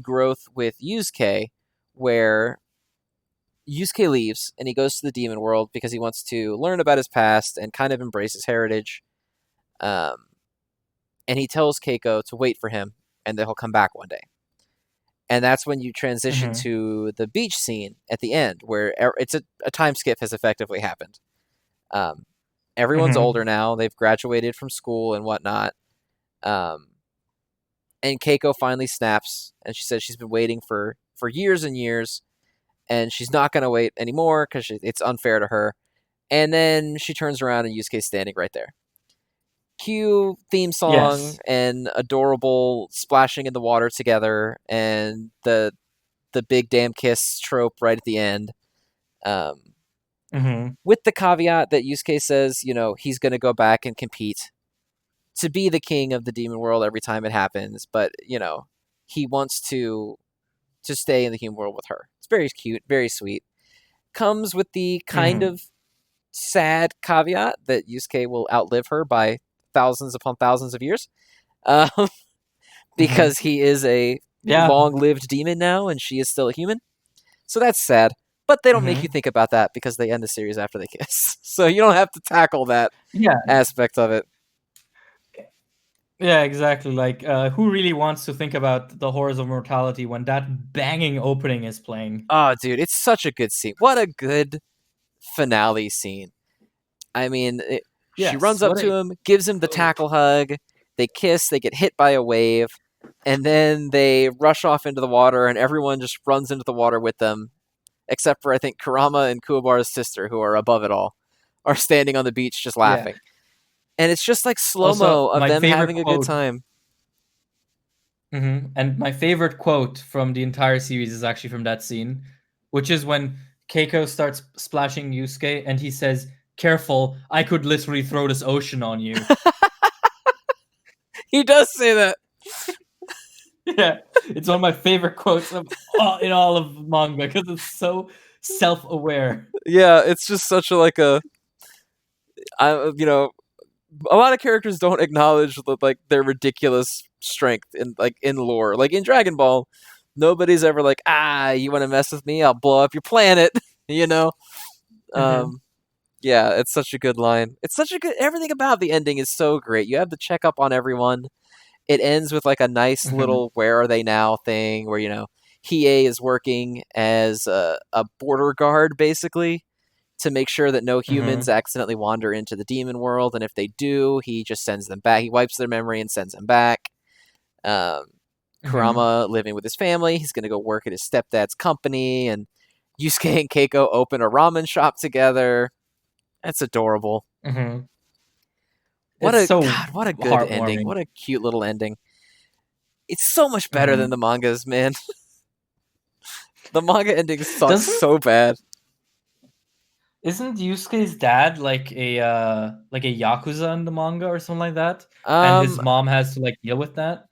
growth with Yusuke, where Yusuke leaves and he goes to the demon world because he wants to learn about his past and kind of embrace his heritage. Um, and he tells Keiko to wait for him and that he'll come back one day. And that's when you transition Mm-hmm. to the beach scene at the end, where it's a time skip has effectively happened. Um, Everyone's Mm-hmm. older now; they've graduated from school and whatnot. Um, and Keiko finally snaps, and she says she's been waiting for years and years, and she's not going to wait anymore because it's unfair to her. And then she turns around, and Yusuke's standing right there. Cue theme song Yes. and adorable splashing in the water together, and the big damn kiss trope right at the end. Um, Mm-hmm. with the caveat that Yusuke says, he's going to go back and compete to be the king of the demon world every time it happens, but he wants to stay in the human world with her. It's very cute, very sweet. Comes with the kind Mm-hmm. of sad caveat that Yusuke will outlive her by thousands upon thousands of years, um, Mm-hmm. because he is a Yeah. long-lived demon now, and she is still a human. So that's sad. But they don't make you Mm-hmm. think about that because they end the series after they kiss. So you don't have to tackle that Yeah. aspect of it. Yeah, exactly. Like, who really wants to think about the horrors of mortality when that banging opening is playing? Oh, dude, it's such a good scene. What a good finale scene. I mean, she runs Yes. up What to a. him, gives him the tackle hug. They kiss, they get hit by a wave, and then they rush off into the water, and everyone just runs into the water with them, except for, I think, Kurama and Kuwabara's sister, who are above it all, are standing on the beach just Yeah. laughing. And it's just like slow-mo Also, of my them favorite having a good quote. time. And my favorite quote from the entire series is actually from that scene, which is when Keiko starts splashing Yusuke and he says, "Careful, I could literally throw this ocean on you." He does say that. Yeah, it's one of my favorite quotes in all of manga because it's so self-aware. Yeah, it's just such a like a a lot of characters don't acknowledge like their ridiculous strength in lore. Like in Dragon Ball, nobody's ever like, you want to mess with me? I'll blow up your planet. you know. Mm-hmm. Um, yeah, it's such a good line. It's such a good. Everything about the ending is so great. You have to check up on everyone. It ends with like a nice Mm-hmm. little "Where are they now?" thing, where Hiei is working as a border guard, basically, to make sure that no humans Mm-hmm. accidentally wander into the demon world, and if they do, he just sends them back. He wipes their memory and sends them back. Um, Mm-hmm. Kurama living with his family. He's going to go work at his stepdad's company, and Yusuke and Keiko open a ramen shop together. That's adorable. Mm-hmm. What It's a so God! What a good ending! heartwarming. What a cute little ending! It's so much better than Mm-hmm. the mangas, man. The manga endings suck Doesn't so bad. Isn't Yusuke's dad like a yakuza in the manga or something like that? And his Um, mom has to like deal with that.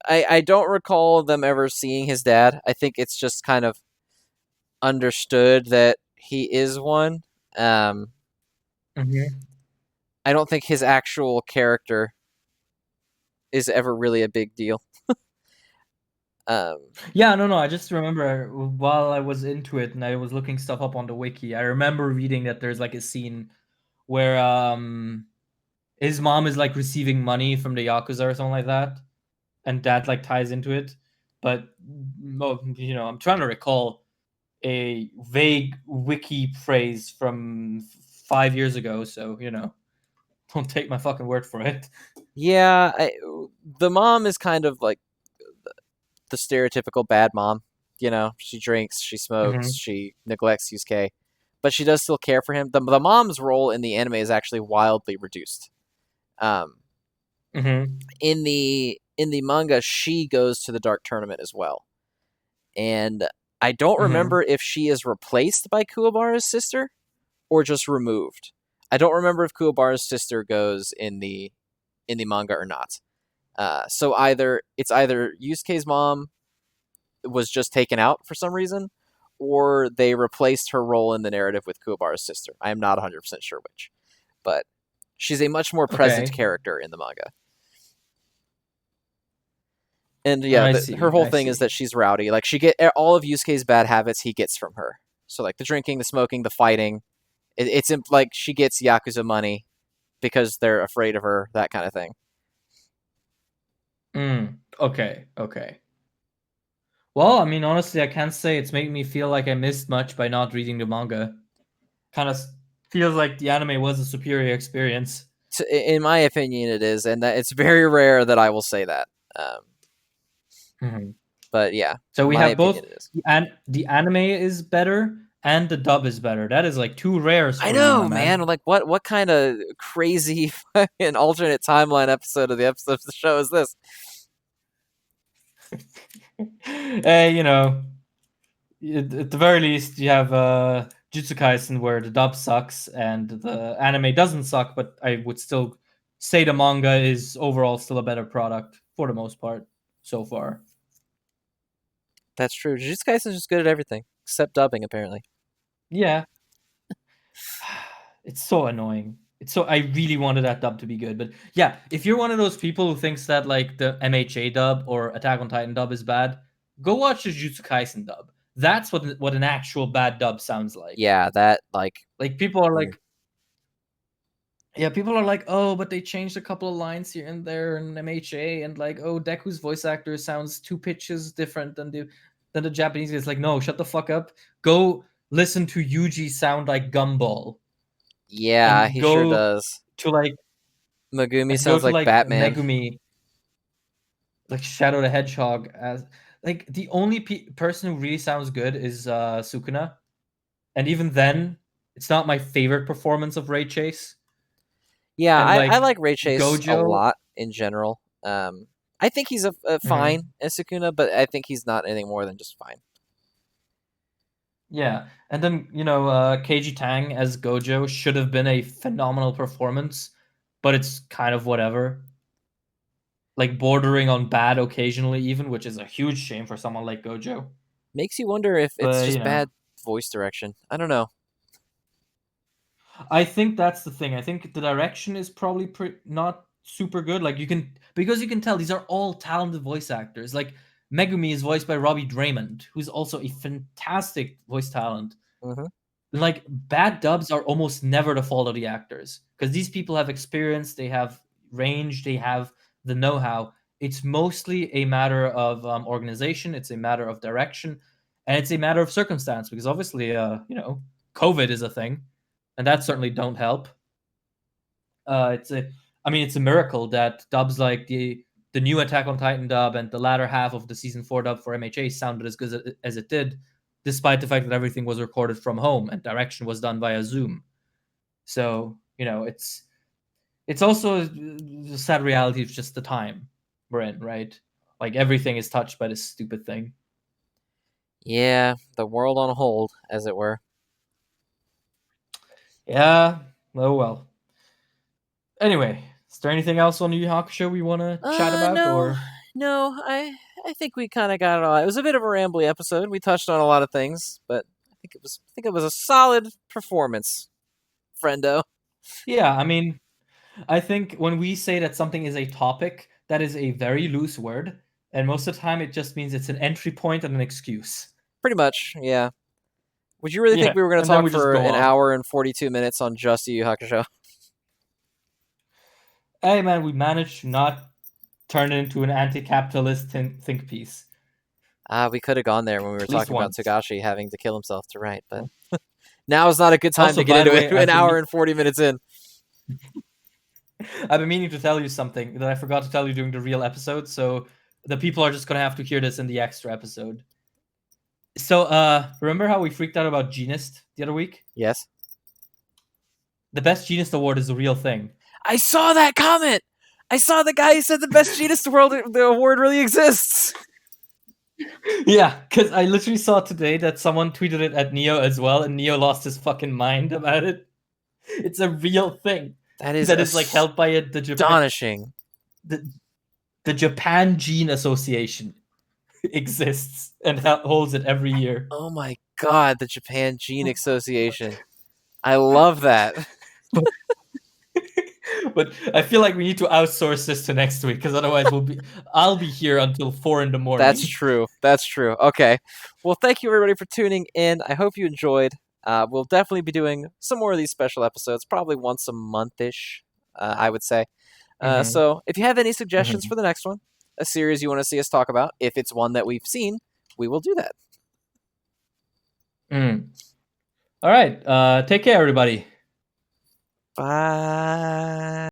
I don't recall them ever seeing his dad. I think it's just kind of understood that he is one. Um, Mm-hmm. I don't think his actual character is ever really a big deal. Um, Yeah, no, no. I just remember while I was into it and I was looking stuff up on the wiki, I remember reading that there's like a scene where his mom is like receiving money from the yakuza or something like that, and that like ties into it. But I'm trying to recall a vague wiki phrase from 5 years ago, so don't take my fucking word for it. yeah, the mom is kind of like the stereotypical bad mom. She drinks, she smokes, Hmm. she neglects Yusuke, but she does still care for him. The mom's role in the anime is actually wildly reduced. Um, Hmm. in the manga, she goes to the Dark Tournament as well, and I don't remember Hmm. if she is replaced by Kuwabara's sister or just removed. I don't remember if Kuwabara's sister goes in the manga or not. So it's either Yusuke's mom was just taken out for some reason, or they replaced her role in the narrative with Kuwabara's sister. I am not 100% sure which, but she's a much more present Okay, character in the manga. And yeah, I her see. whole I thing is that see. she's rowdy. Like she get all of Yusuke's bad habits he gets from her. So like the drinking, the smoking, the fighting. It's like she gets yakuza money because they're afraid of her, that kind of thing. Okay. Okay. Well, I mean, honestly, I can't say it's making me feel like I missed much by not reading the manga. Kind of feels like the anime was a superior experience. In my opinion, it is, and that it's very rare that I will say that. Um, Mhm. but yeah, So in we my have opinion, both, it is. and the anime is better and the dub is better. That is like two rares I for you, my know, man. man. Like, what kind of crazy fucking alternate timeline episode of the show is this? Hey, at the very least, you have Jujutsu Kaisen where the dub sucks and the anime doesn't suck, but I would still say the manga is overall still a better product for the most part so far. That's true. Jujutsu Kaisen is just good at everything except dubbing, apparently. Yeah, it's so annoying. It's so I really wanted that dub to be good, but yeah, if you're one of those people who thinks that like the MHA dub or Attack on Titan dub is bad, go watch the Jujutsu Kaisen dub. That's what an actual bad dub sounds like. Yeah, that like. Like people are Mm. like, yeah, people are like, oh, but they changed a couple of lines here and there in MHA, and like, oh, Deku's voice actor sounds two pitches different than the Japanese. It's like, no, shut the fuck up. Go listen to Yuji sound like Gumball, Yeah, and he sure go does. to like Megumi and go sounds to like like Batman. Megumi, like Shadow the Hedgehog as like the only person who really sounds good is Sukuna, and even then, it's not my favorite performance of Ray Chase. Yeah, And I like like Ray Chase a Gojo, lot in general. I think he's a mhm. fine Sukuna, but I think he's not anything more than just fine. Yeah, and then Keiji Tang as Gojo should have been a phenomenal performance, but it's kind of whatever. Like bordering on bad occasionally, even, which is a huge shame for someone like Gojo. Makes you wonder if it's But just bad voice direction. I don't know. I think that's the thing. I think the direction is probably not super good. Like because you can tell these are all talented voice actors. Like Megumi is voiced by Robbie Draymond, who's also a fantastic voice talent. Mm-hmm. Like bad dubs are almost never the fault of the actors because these people have experience, they have range, they have the know-how. It's mostly a matter of organization, it's a matter of direction, and it's a matter of circumstance because obviously COVID is a thing, and that certainly don't help. It's a miracle that dubs like the new Attack on Titan dub and the latter half of the season 4 dub for MHA sounded as good as it did, despite the fact that everything was recorded from home and direction was done via Zoom. So it's also the sad reality of just the time we're in, right? Like everything is touched by this stupid thing. Yeah, the world on hold, as it were. Yeah. Oh well. Anyway, is there anything else on Yu Yu Hakusho we want to chat about, No, or? no. I think we kind of got it all. It was a bit of a rambly episode. We touched on a lot of things, but I think it was a solid performance, friendo. Yeah, I think when we say that something is a topic, that is a very loose word, and most of the time it just means it's an entry point and an excuse. Pretty much, yeah. Would you really think Yeah, we were going to and then talk we just for go an off. hour and 42 minutes on just Yu Yu Hakusho? Hey man, we managed to not turn it into an anti-capitalist think piece. We could have gone there when we were At least talking about once. Togashi having to kill himself to write, but now is not a good time Also, to get by the into it. way, An hour and 40 minutes in. I've been meaning to tell you something that I forgot to tell you during the real episode, so the people are just gonna have to hear this in the extra episode. So, remember how we freaked out about Genist the other week? Yes. The best Genist award is a real thing. I saw that comment. I saw the guy who said the best Genus World the award really exists. Yeah, because I literally saw today that someone tweeted it at Neo as well, and Neo lost his fucking mind about it. It's a real thing That is that is like held by astonishing. The Japan Gene Association exists and holds it every year. Oh my god, the Japan Gene Association. I love that. But I feel like we need to outsource this to next week because otherwise I'll be here until 4 in the morning. That's true. That's true. Okay. Well, thank you everybody for tuning in. I hope you enjoyed. We'll definitely be doing some more of these special episodes, probably once a month-ish, I would say. So if you have any suggestions for the next one, a series you want to see us talk about, if it's one that we've seen, we will do that. All right. Take care, everybody. Bye.